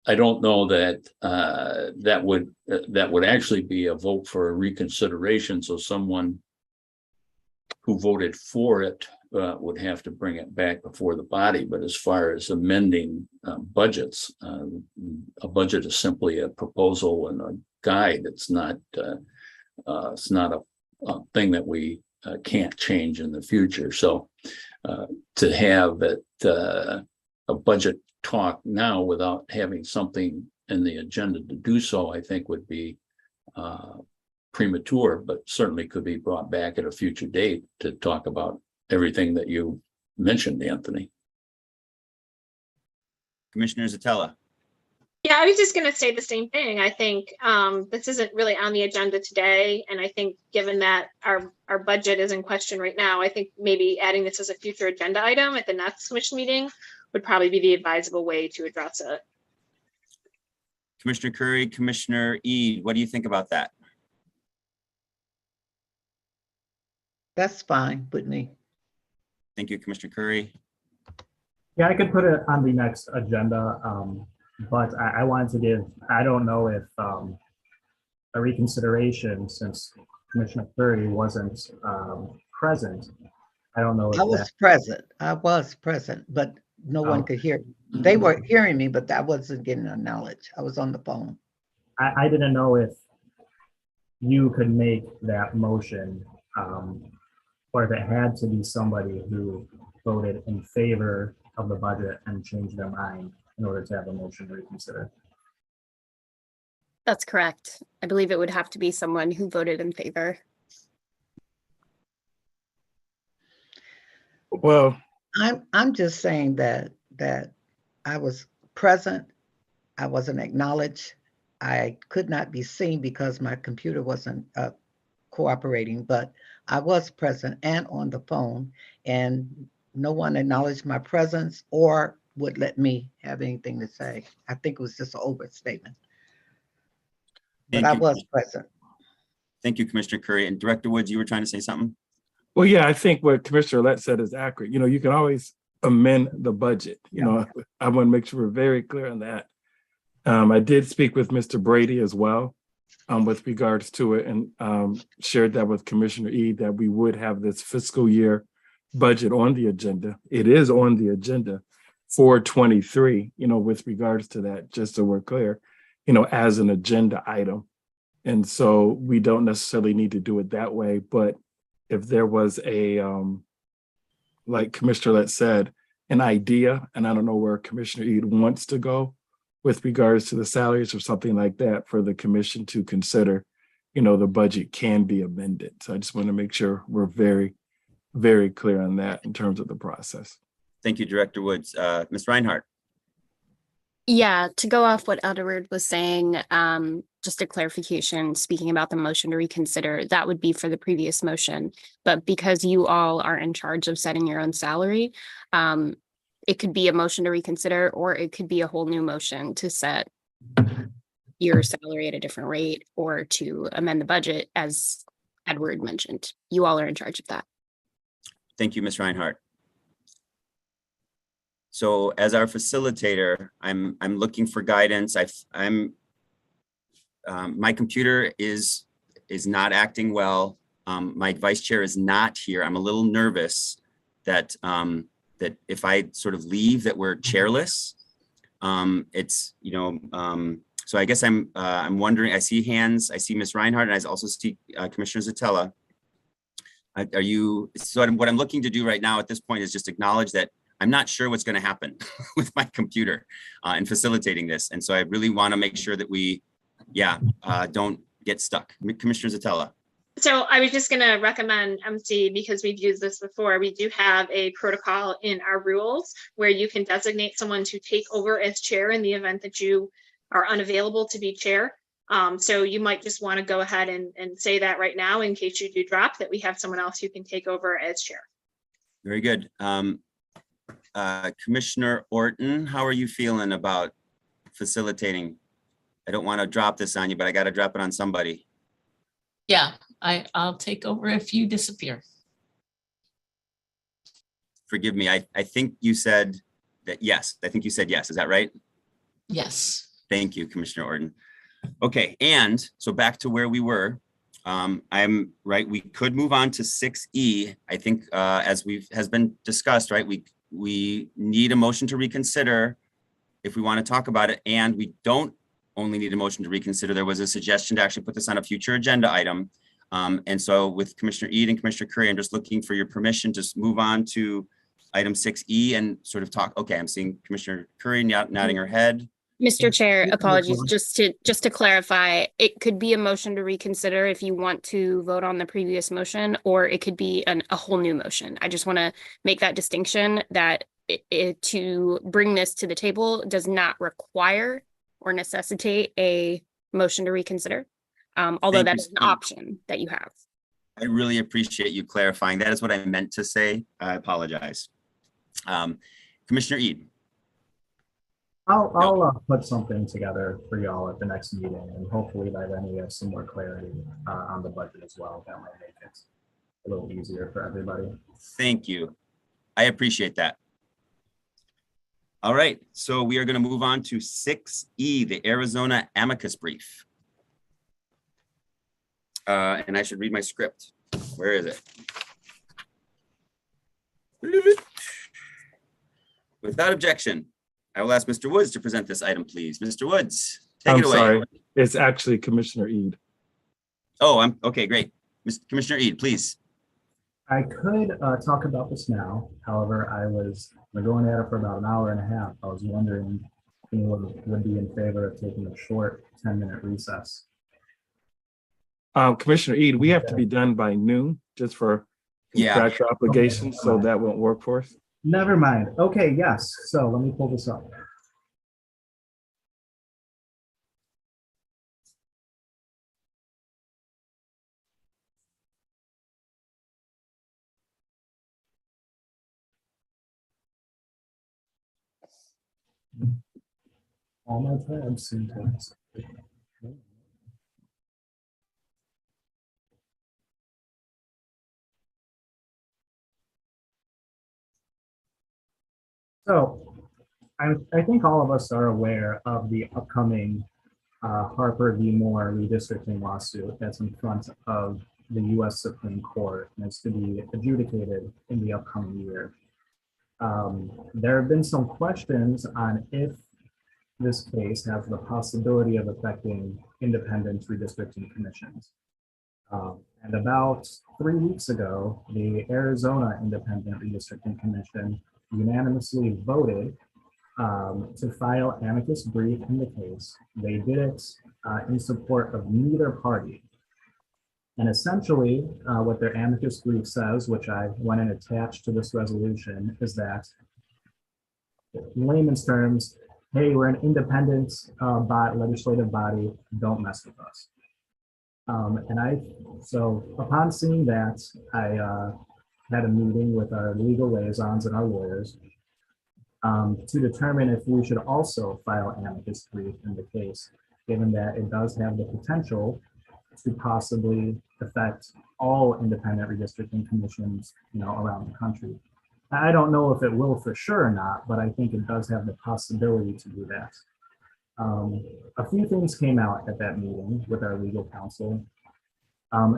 I don't know that that would actually be a vote for a reconsideration. So someone who voted for it would have to bring it back before the body. But as far as amending budgets, a budget is simply a proposal and a guide. It's not a thing that we can't change in the future. So to have it a budget talk now without having something in the agenda to do so, I think would be premature, but certainly could be brought back at a future date to talk about everything that you mentioned, Anthony. Commissioner Zatella. Yeah, I was just going to say the same thing. I think this isn't really on the agenda today. And I think given that our budget is in question right now, I think maybe adding this as a future agenda item at the next commission meeting would probably be the advisable way to address it. Commissioner Curry, Commissioner Ede, what do you think about that? That's fine with me. Thank you, Commissioner Curry. Yeah, I could put it on the next agenda, but I wanted to give, I don't know if a reconsideration, since Commissioner Curry wasn't present. I don't know if I was present, but no one could hear. They were hearing me, but I wasn't getting the knowledge. I was on the phone. I didn't know if you could make that motion, or if it had to be somebody who voted in favor of the budget and changed their mind in order to have a motion to reconsider. That's correct. I believe it would have to be someone who voted in favor. Well, I'm just saying that I was present. I wasn't acknowledged. I could not be seen because my computer wasn't cooperating, but I was present and on the phone, and no one acknowledged my presence or would let me have anything to say. I think it was just an overstatement. But I was present. Thank you, Commissioner Curry. And Director Woods, you were trying to say something? well, yeah, I think what Commissioner Lett said is accurate. You know, you can always amend the budget. You know, I want to make sure we're very clear on that. I did speak with Mr. Brady as well with regards to it, and shared that with Commissioner Ede that we would have this fiscal year budget on the agenda. It is on the agenda for 23, you know, with regards to that, just so we're clear, you know, as an agenda item. And so we don't necessarily need to do it that way, but if there was a, like Commissioner Lett said, an idea, and I don't know where Commissioner Ede wants to go with regards to the salaries or something like that for the commission to consider, you know, the budget can be amended. So I just want to make sure we're very, very clear on that in terms of the process. Thank you, Director Woods. Ms. Reinhardt. Yeah, to go off what Edward was saying, just a clarification, speaking about the motion to reconsider, that would be for the previous motion. But because you all are in charge of setting your own salary, it could be a motion to reconsider, or it could be a whole new motion to set your salary at a different rate or to amend the budget, as Edward mentioned. You all are in charge of that. Thank you, Ms. Reinhardt. So as our facilitator, I'm looking for guidance. My computer is not acting well. My vice chair is not here. I'm a little nervous that that if I sort of leave, that we're chairless. It's, you know, so I guess I'm wondering. I see hands. I see Ms. Reinhardt, and I also see Commissioner Zatella. Are you? So what I'm looking to do right now at this point is just acknowledge that I'm not sure what's going to happen with my computer in facilitating this. And so I really want to make sure that we, don't get stuck. Commissioner Zatella. So I was just going to recommend MC, because we've used this before. We do have a protocol in our rules where you can designate someone to take over as chair in the event that you are unavailable to be chair. So you might just want to go ahead and say that right now in case you do drop, that we have someone else who can take over as chair. Very good. Commissioner Orton, how are you feeling about facilitating? I don't want to drop this on you, but I got to drop it on somebody. Yeah, I'll take over if you disappear. Forgive me. I think you said that yes. I think you said yes. Is that right? Yes. Thank you, Commissioner Orton. Okay, and so back to where we were. I'm right. We could move on to 6E. I think as has been discussed, right? We need a motion to reconsider if we want to talk about it, and we don't only need a motion to reconsider. There was a suggestion to actually put this on a future agenda item. And so with Commissioner Ede and Commissioner Curry, I'm just looking for your permission to move on to item 6E and sort of talk. Okay, I'm seeing Commissioner Curry nodding her head. Mr. Chair, apologies, just to clarify, it could be a motion to reconsider if you want to vote on the previous motion, or it could be a whole new motion. I just want to make that distinction that to bring this to the table does not require or necessitate a motion to reconsider, although that is an option that you have. I really appreciate you clarifying. That is what I meant to say. I apologize. Commissioner Ede. I'll put something together for y'all at the next meeting, and hopefully by then we have some more clarity on the budget as well. That might make it a little easier for everybody. Thank you. I appreciate that. All right, so we are going to move on to 6E, the Arizona Amicus Brief. And I should read my script. Where is it? Without objection, I will ask Mr. Woods to present this item, please. Mr. Woods, take it away. Sorry, it's actually Commissioner Eid. Oh, okay, great. Commissioner Eid, please. I could talk about this now. However, we're going at it for about an hour and a half. I was wondering if anyone would be in favor of taking a short 10-minute recess. Commissioner Eid, we have to be done by noon just for contractual obligations, so that won't work for us. Never mind. Okay, yes. So let me pull this up. All my tabs seem to. So I think all of us are aware of the upcoming Harper v. Moore redistricting lawsuit that's in front of the U.S. Supreme Court and is to be adjudicated in the upcoming year. There have been some questions on if this case has the possibility of affecting independent redistricting commissions. And about 3 weeks ago, the Arizona Independent Redistricting Commission unanimously voted to file amicus brief in the case. They did it in support of neither party. And essentially, what their amicus brief says, which I went and attached to this resolution, is that, in layman's terms, hey, we're an independent legislative body, don't mess with us. So upon seeing that, I had a meeting with our legal liaisons and our lawyers to determine if we should also file amicus brief in the case, given that it does have the potential to possibly affect all independent redistricting commissions, around the country. I don't know if it will for sure or not, but I think it does have the possibility to do that. A few things came out at that meeting with our legal counsel.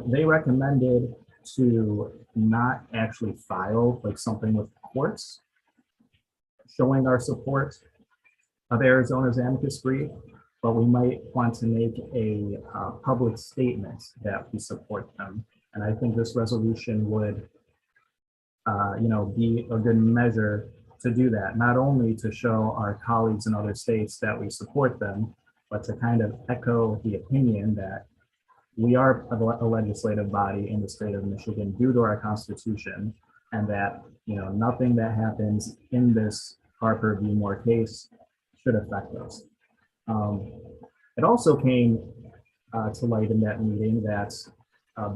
They recommended to not actually file something with the courts, showing our support of Arizona's amicus brief, but we might want to make a public statement that we support them. And I think this resolution would, be a good measure to do that, not only to show our colleagues in other states that we support them, but to kind of echo the opinion that we are a legislative body in the state of Michigan due to our Constitution, and that nothing that happens in this Harper v. Moore case should affect us. It also came to light in that meeting that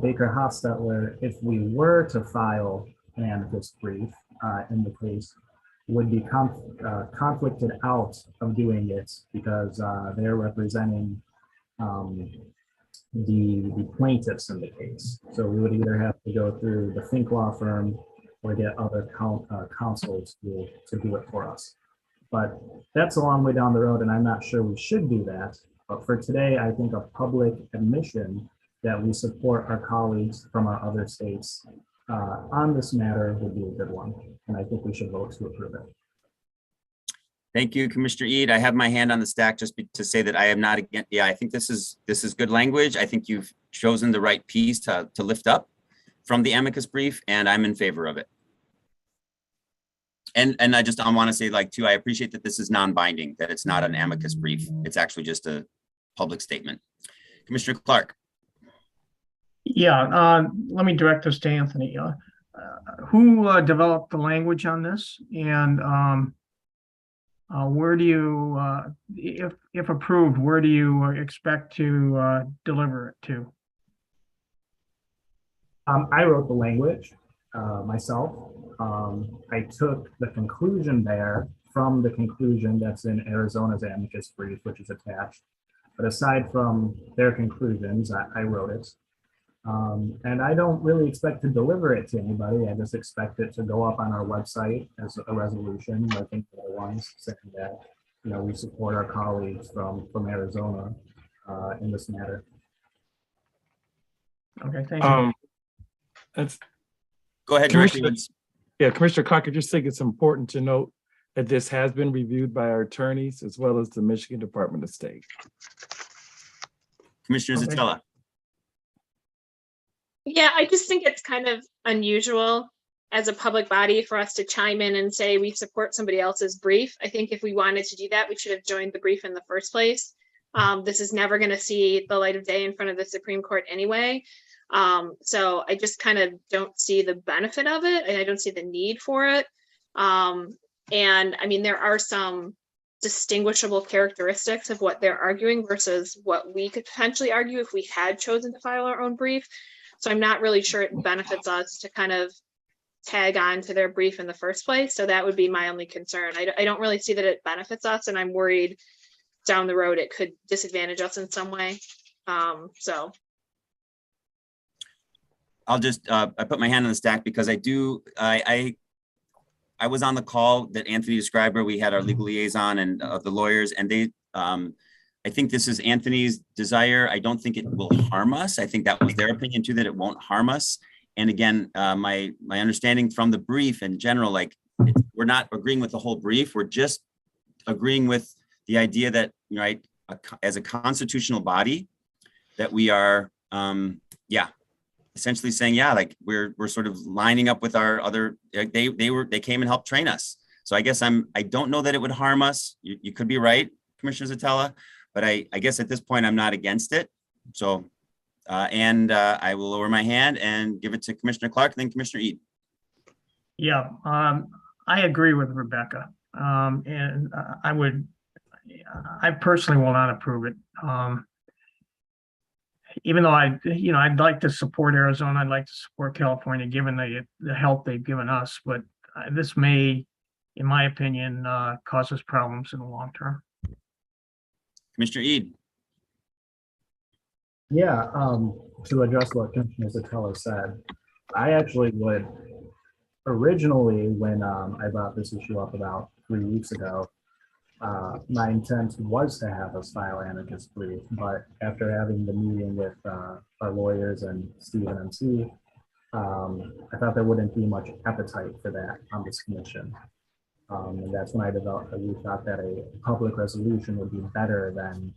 Baker Hostetler, if we were to file an amicus brief in the case, would be conflicted out of doing it because they're representing the plaintiffs in the case. So we would either have to go through the Fink law firm or get other counsels to do it for us. But that's a long way down the road, and I'm not sure we should do that. But for today, I think a public admission that we support our colleagues from our other states on this matter would be a good one. And I think we should vote to approve it. Thank you, Commissioner Eid. I have my hand on the stack just to say that I am not against. Yeah, I think this is good language. I think you've chosen the right piece to lift up from the amicus brief, and I'm in favor of it. And I want to say too, I appreciate that this is non-binding, that it's not an amicus brief. It's actually just a public statement. Commissioner Clark. Yeah, let me direct this to Anthony. Who developed the language on this, and where do you, if approved, where do you expect to deliver it to? I wrote the language myself. I took the conclusion there from the conclusion that's in Arizona's Amicus Brief, which is attached. But aside from their conclusions, I wrote it. And I don't really expect to deliver it to anybody. I just expect it to go up on our website as a resolution, like the other ones, saying that, you know, we support our colleagues from Arizona in this matter. Okay, thank you. That's Go ahead, Commissioner. Director. Yeah, Commissioner Clark, I just think it's important to note that this has been reviewed by our attorneys as well as the Michigan Department of State. Commissioner Okay. Zatella. Yeah, I just think it's kind of unusual as a public body for us to chime in and say we support somebody else's brief. I think if we wanted to do that, we should have joined the brief in the first place. This is never going to see the light of day in front of the Supreme Court anyway. So I just kind of don't see the benefit of it, and I don't see the need for it. And I mean, there are some distinguishable characteristics of what they're arguing versus what we could potentially argue if we had chosen to file our own brief. So I'm not really sure it benefits us to kind of tag on to their brief in the first place. So that would be my only concern. I don't really see that it benefits us, and I'm worried down the road it could disadvantage us in some way. So I'll just, I put my hand on the stack because I was on the call that Anthony described where we had our legal liaison and the lawyers, and they, I think this is Anthony's desire. I don't think it will harm us. I think that was their opinion too, that it won't harm us. And again, my understanding from the brief in general, like we're not agreeing with the whole brief. We're just agreeing with the idea that, right, as a constitutional body, that we are, essentially saying, yeah, like we're sort of lining up with our other, they came and helped train us. So I guess I don't know that it would harm us. You could be right, Commissioner Zatella, but I guess at this point I'm not against it. So, I will lower my hand and give it to Commissioner Clark, and then Commissioner Ede. Yeah, I agree with Rebecca. And I personally will not approve it. Even though I'd like to support Arizona, I'd like to support California, given the help they've given us, but this may, in my opinion, cause us problems in the long term. Commissioner Ede. Yeah, to address what Commissioner Zatella said, I actually would originally, when I brought this issue up about 3 weeks ago, my intent was to have us file amicus brief, but after having the meeting with our lawyers and Stephen MC, I thought there wouldn't be much appetite for that on this commission. And that's when we thought that a public resolution would be better than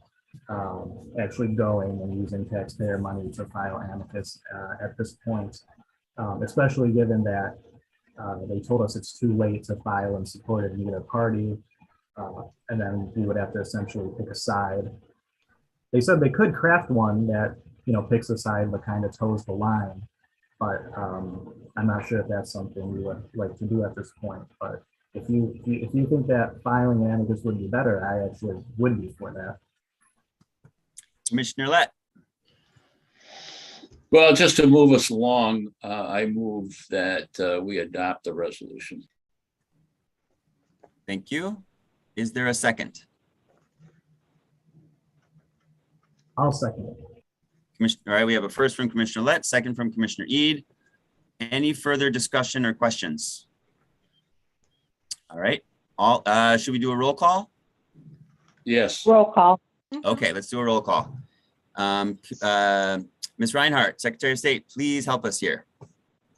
actually going and using taxpayer money to file amicus at this point, especially given that they told us it's too late to file in support of either party. And then we would have to essentially pick a side. They said they could craft one that, picks a side but kind of toes the line. But I'm not sure if that's something we would like to do at this point. But if you think that filing amicus would be better, I actually would be for that. Commissioner Lett. Well, just to move us along, I move that we adopt the resolution. Thank you. Is there a second? I'll second it. All right, we have a first from Commissioner Lett, second from Commissioner Ede. Any further discussion or questions? All right, should we do a roll call? Yes. Roll call. Okay, let's do a roll call. Ms. Reinhardt, Secretary of State, please help us here.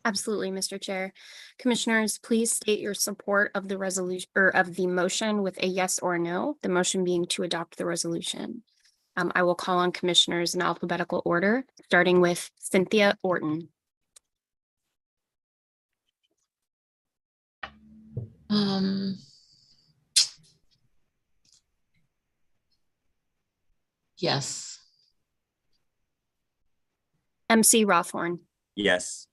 Absolutely, Mr. Chair. Commissioners, please state your support of the resolution or of the motion with a yes or no, the motion being to adopt the resolution. I will call on commissioners in alphabetical order, starting with Cynthia Orton. Yes. MC Rothorn. Yes.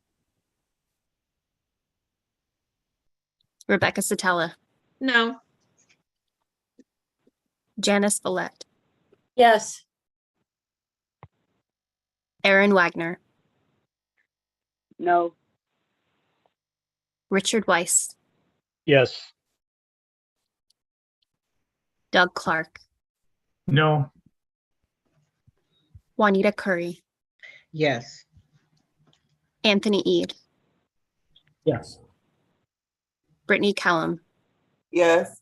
Rebecca Satella. no. Janice Villette. Yes. Aaron Wagner. No. Richard Weiss. Yes. Doug Clark, No. Juanita Curry, Yes. Anthony Ede, Yes. Brittany Kellum, Yes.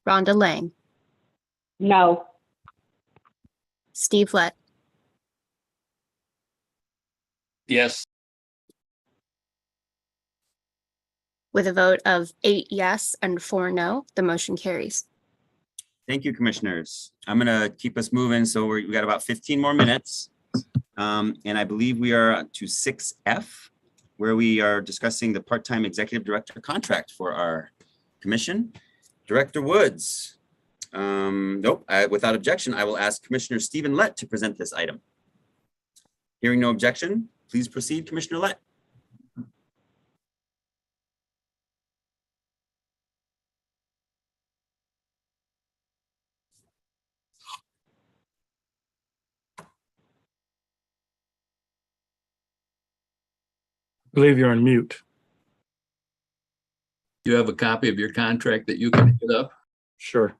Rhonda Lang, No. Steve Lett, Yes. with a vote of 8 yes and 4 no, the motion carries. Thank you, commissioners. I'm gonna keep us moving. So we got about 15 more minutes. And I believe we are to 6F, where we are discussing the part-time executive director contract for our commission. Director Woods. Nope, without objection, I will ask Commissioner Stephen Lett to present this item. Hearing no objection, please proceed, Commissioner Lett. I believe you're on mute. Do you have a copy of your contract that you can put up? Sure.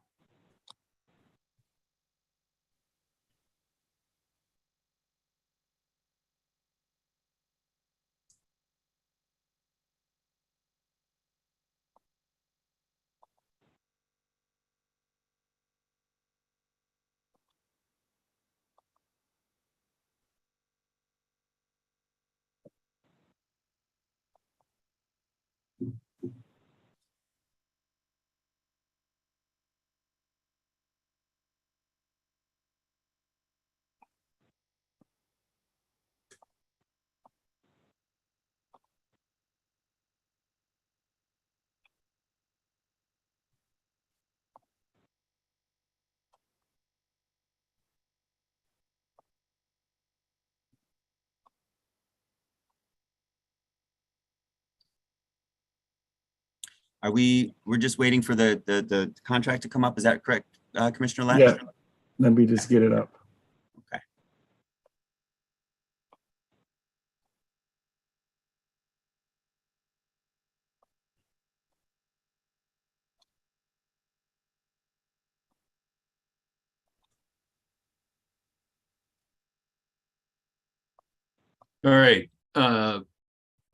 We're just waiting for the contract to come up. Is that correct, Commissioner Lett? Yeah. Let me just get it up. Okay. All right.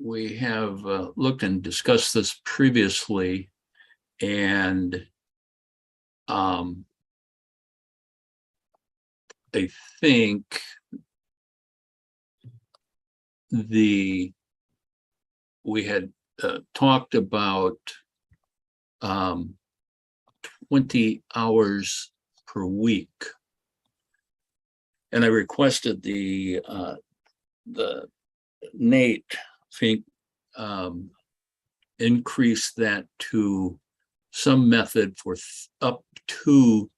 We have looked and discussed this previously, and I think we had talked about 20 hours per week, and I requested the Nate Fink increase that to some method for up to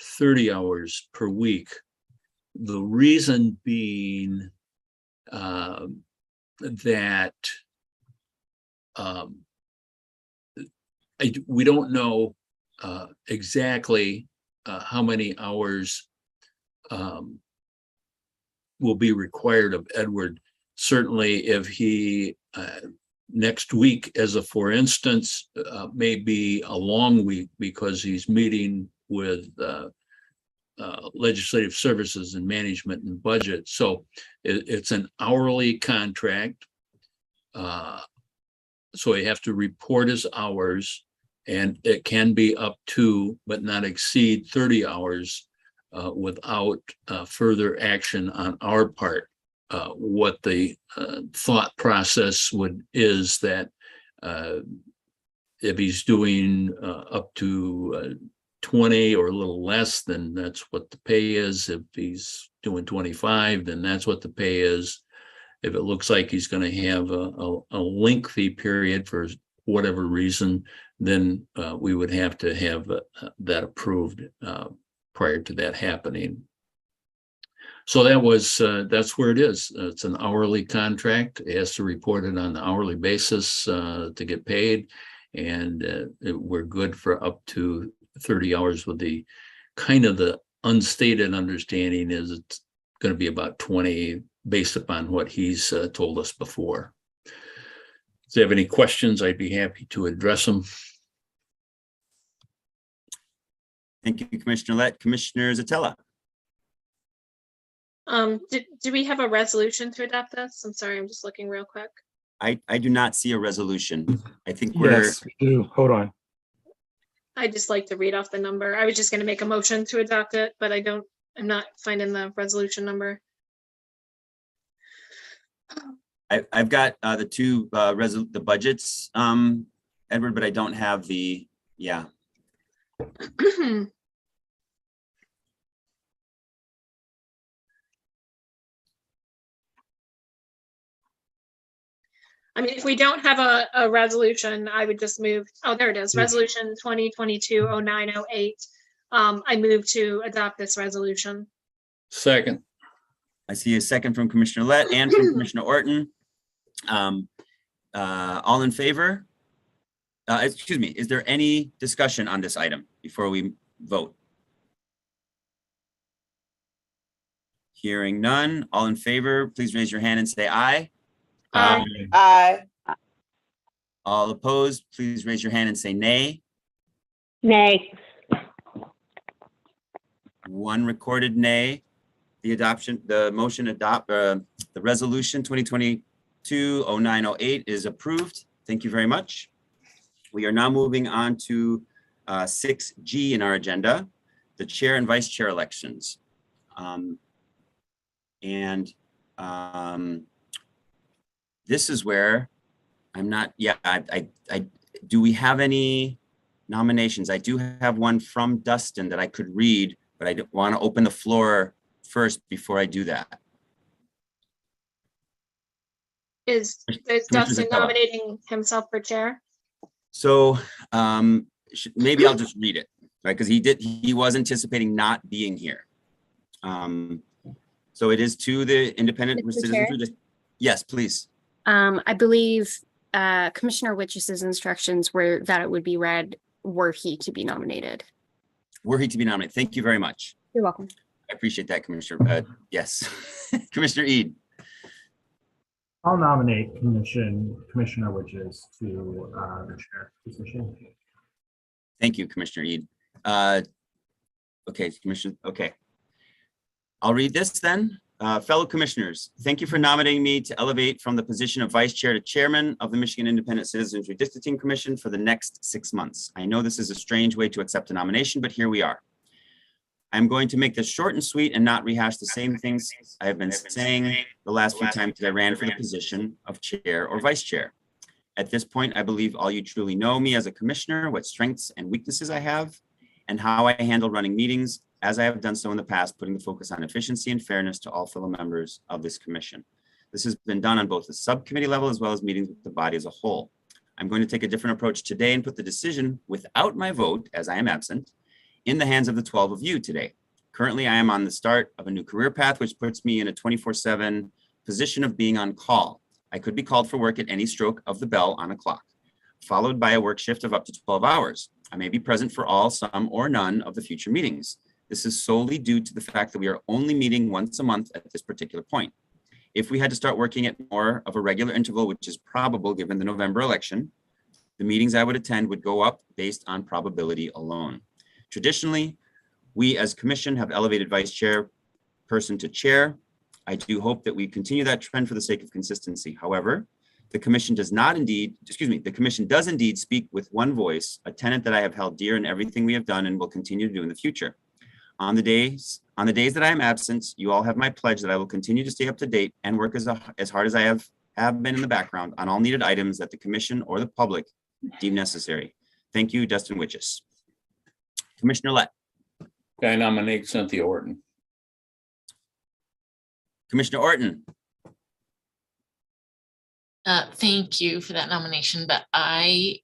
30 hours per week. The reason being that we don't know exactly how many hours will be required of Edward. Certainly if he next week, as a for instance, may be a long week because he's meeting with legislative services and management and budget. So it's an hourly contract. So you have to report his hours, and it can be up to, but not exceed 30 hours without further action on our part. What the thought process is that if he's doing up to 20 or a little less, then that's what the pay is. If he's doing 25, then that's what the pay is. If it looks like he's going to have a lengthy period for whatever reason, then we would have to have that approved prior to that happening. So that's where it is. It's an hourly contract. It has to report it on an hourly basis to get paid, and we're good for up to 30 hours. With the kind of the unstated understanding is it's going to be about 20 based upon what he's told us before. If you have any questions, I'd be happy to address them. Thank you, Commissioner Lett. Commissioner Zatella. Do we have a resolution to adopt this? I'm sorry, I'm just looking real quick. I do not see a resolution. I think we're, Yes, we do. Hold on. I just like to read off the number. I was just gonna make a motion to adopt it, but I'm not finding the resolution number. I've got the two the budgets, Edward, but I don't have the, yeah. I mean, if we don't have a resolution, I would just move, oh, there it is, resolution 2022-0908. I move to adopt this resolution. Second. I see a second from Commissioner Lett and from Commissioner Orton. All in favor? Excuse me, is there any discussion on this item before we vote? Hearing none, all in favor, please raise your hand and say aye. Aye. Aye. All opposed, please raise your hand and say nay. Nay. One recorded nay. The motion adopt, the resolution 2022-0908 is approved. Thank you very much. We are now moving on to 6G in our agenda, the chair and vice chair elections. This is where I'm not, yeah, do we have any nominations? I do have one from Dustin that I could read, but I want to open the floor first before I do that. Is Dustin nominating himself for chair? So maybe I'll just read it, right? Because he was anticipating not being here. So it is to the independent citizens. Yes, please. I believe Commissioner Witches's instructions were that it would be read were he to be nominated. Were he to be nominated. Thank you very much. You're welcome. I appreciate that, Commissioner. Yes. Commissioner Eid. I'll nominate Commissioner Witches to the chair position. Thank you, Commissioner Eid. Okay, Commissioner. Okay. I'll read this then. Fellow commissioners, thank you for nominating me to elevate from the position of vice chair to chairman of the Michigan Independent Citizens Redistricting Commission for the next 6 months. I know this is a strange way to accept a nomination, but here we are. I'm going to make this short and sweet and not rehash the same things I have been saying the last few times that I ran for the position of chair or vice chair. At this point, I believe all you truly know me as a commissioner, what strengths and weaknesses I have, and how I handle running meetings, as I have done so in the past, putting the focus on efficiency and fairness to all fellow members of this commission. This has been done on both the subcommittee level as well as meetings with the body as a whole. I'm going to take a different approach today and put the decision without my vote, as I am absent, in the hands of the 12 of you today. Currently, I am on the start of a new career path, which puts me in a 24/7 position of being on call. I could be called for work at any stroke of the bell on a clock, followed by a work shift of up to 12 hours. I may be present for all, some, or none of the future meetings. This is solely due to the fact that we are only meeting once a month at this particular point. If we had to start working at more of a regular interval, which is probable given the November election, the meetings I would attend would go up based on probability alone. Traditionally, we as commission have elevated vice chair person to chair. I do hope that we continue that trend for the sake of consistency. However, the commission does indeed speak with one voice, a tenet that I have held dear in everything we have done and will continue to do in the future. On the days that I am absent, you all have my pledge that I will continue to stay up to date and work as hard as I have been in the background on all needed items that the commission or the public deem necessary. Thank you, Dustin Witches. Commissioner Lett. I nominate Cynthia Orton. Commissioner Orton. Thank you for that nomination, but I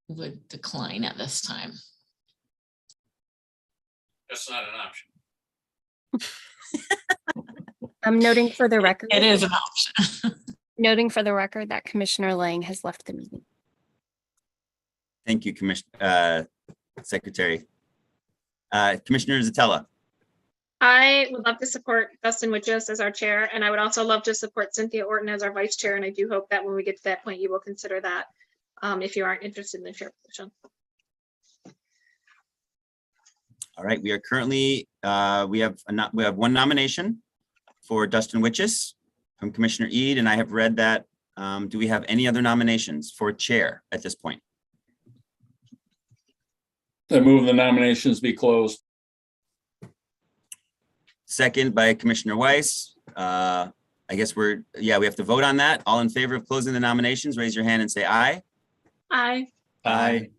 would decline at this time. That's not an option. I'm noting for the record. It is an option. Noting for the record that Commissioner Lang has left the meeting. Thank you, Secretary. Commissioner Zatella. I would love to support Dustin Witches as our chair, and I would also love to support Cynthia Orton as our vice chair. And I do hope that when we get to that point, you will consider that if you aren't interested in the chair position. All right, we are currently, we have one nomination for Dustin Witches from Commissioner Ede, and I have read that. Do we have any other nominations for chair at this point? I move the nominations be closed. Second by Commissioner Weiss. I guess we have to vote on that. All in favor of closing the nominations, raise your hand and say aye. Aye. Aye.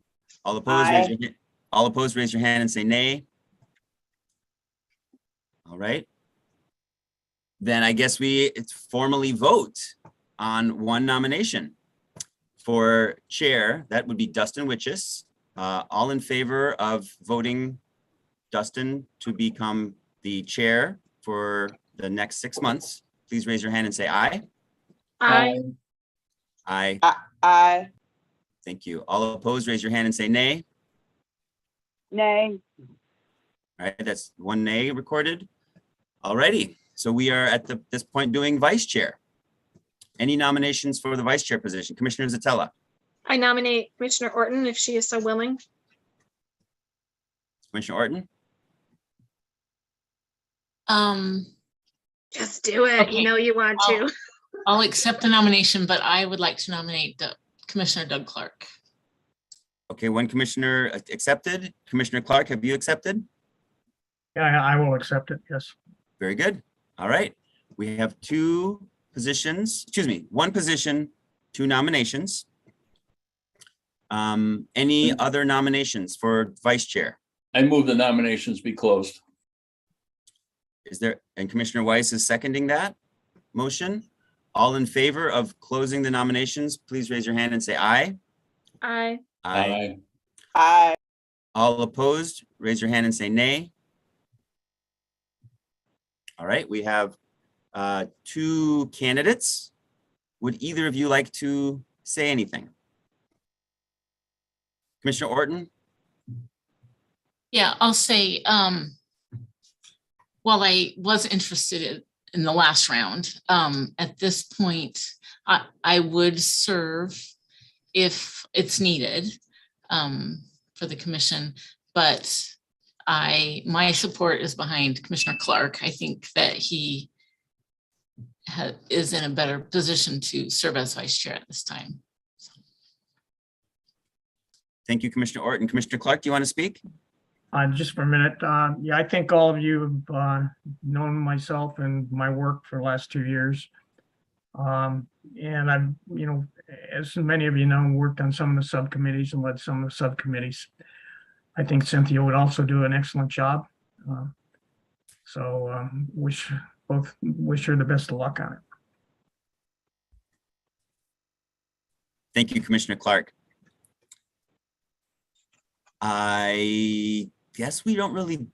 All opposed, raise your hand. All opposed, raise your hand and say nay. All right. Then I guess it's formally vote on one nomination for chair. That would be Dustin Witches. All in favor of voting Dustin to become the chair for the next 6 months, please raise your hand and say aye. Aye. Aye. Aye. Thank you. All opposed, raise your hand and say nay. Nay. All right, that's one nay recorded. All righty, so we are at this point doing vice chair. Any nominations for the vice chair position? Commissioner Zatella. I nominate Commissioner Orton if she is so willing. Commissioner Orton. Just do it. Okay. You know you want to. I'll accept the nomination, but I would like to nominate Commissioner Doug Clark. Okay, one commissioner accepted. Commissioner Clark, have you accepted? Yeah, I will accept it, yes. Very good. All right. We have two positions, one position, two nominations. Any other nominations for vice chair? I move the nominations be closed. And Commissioner Weiss is seconding that motion. All in favor of closing the nominations, please raise your hand and say aye. Aye. Aye. Aye. All opposed, raise your hand and say nay. All right, we have two candidates. Would either of you like to say anything? Commissioner Orton? Yeah, I'll say, while I was interested in the last round, at this point, I would serve if it's needed for the commission, but my support is behind Commissioner Clark. I think that he is in a better position to serve as vice chair at this time. Thank you, Commissioner Orton. Commissioner Clark, do you want to speak? Just for a minute. Yeah, I think all of you have known myself and my work for the last 2 years. And I've, as many of you know, worked on some of the subcommittees and led some of the subcommittees. I think Cynthia would also do an excellent job. Wish her the best of luck on it. Thank you, Commissioner Clark. I guess we don't really,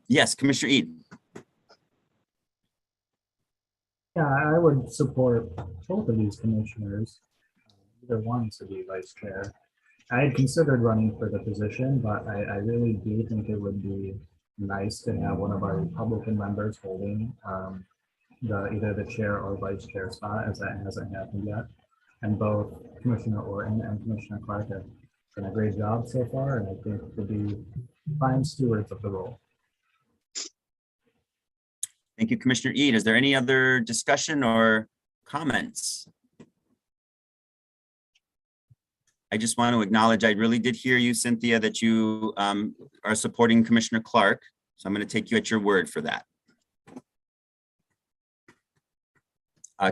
yes, Commissioner Ede. Yeah, I would support both of these commissioners, either one to be vice chair. I had considered running for the position, but I really do think it would be nice to have one of our Republican members holding either the chair or vice chair spot, as that hasn't happened yet. And both Commissioner Orton and Commissioner Clark have done a great job so far, and I think would be fine stewards of the role. Thank you, Commissioner Ede. Is there any other discussion or comments? I just want to acknowledge, I really did hear you, Cynthia, that you are supporting Commissioner Clark. So I'm going to take you at your word for that.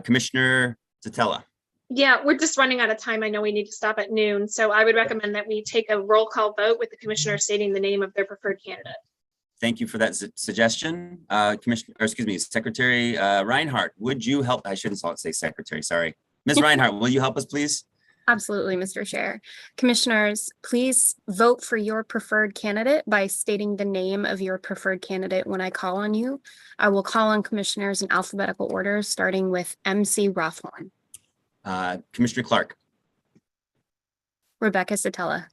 Commissioner Zatella. Yeah, we're just running out of time. I know we need to stop at noon. So I would recommend that we take a roll call vote with the commissioner stating the name of their preferred candidate. Thank you for that suggestion. Secretary Reinhardt, would you help? I shouldn't say secretary, sorry. Ms. Reinhardt, will you help us, please? Absolutely, Mr. Chair. Commissioners, please vote for your preferred candidate by stating the name of your preferred candidate when I call on you. I will call on commissioners in alphabetical order, starting with MC Rothhorn. Commissioner Clark. Rebecca Satella.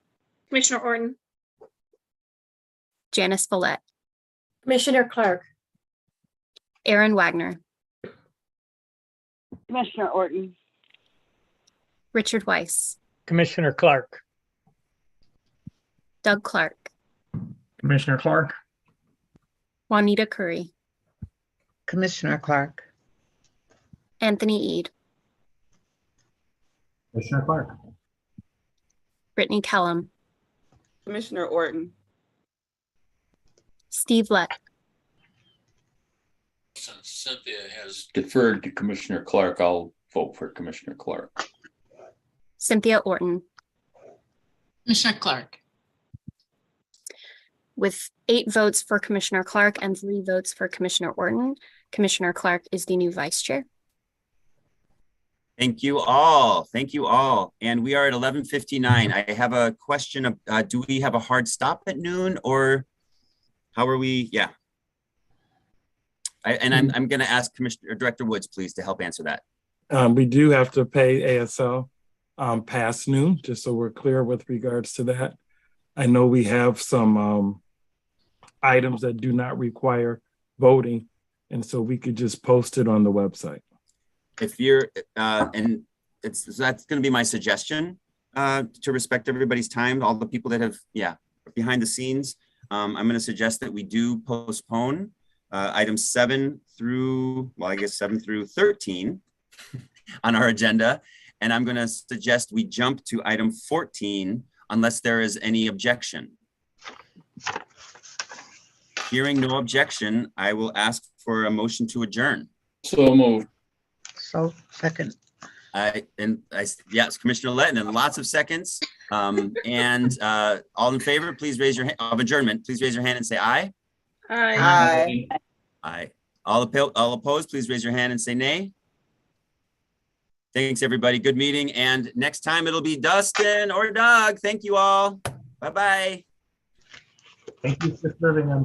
Commissioner Orton. Janice Follett. Commissioner Clark. Aaron Wagner. Commissioner Orton. Richard Weiss. Commissioner Clark. Doug Clark. Commissioner Clark. Juanita Curry, Commissioner Clark, Anthony Ede, Commissioner Clark. Brittany Kellum, Commissioner Orton. Steve Lett, Since Cynthia has deferred to Commissioner Clark, I'll vote for Commissioner Clark. Cynthia Orton. Commissioner Clark. With 8 votes for Commissioner Clark and 3 votes for Commissioner Orton, Commissioner Clark is the new vice chair. Thank you all. Thank you all. And we are at 11:59. I have a question of, do we have a hard stop at noon or how are we? Yeah. I'm going to ask Commissioner Director Woods, please, to help answer that. We do have to pay ASL past noon, just so we're clear with regards to that. I know we have some items that do not require voting, and so we could just post it on the website. If you're, and that's going to be my suggestion to respect everybody's time, all the people that have, behind the scenes. I'm going to suggest that we do postpone items 7 through 13 on our agenda. And I'm going to suggest we jump to item 14 unless there is any objection. Hearing no objection, I will ask for a motion to adjourn. So moved. so second. Yes, Commissioner Letton, and lots of seconds. All in favor, please raise your hand of adjournment. Please raise your hand and say aye. Aye. Aye. All opposed, please raise your hand and say nay. Thanks, everybody. Good meeting. And next time it'll be Dustin or Doug. Thank you all. Bye-bye. Thank you for serving us.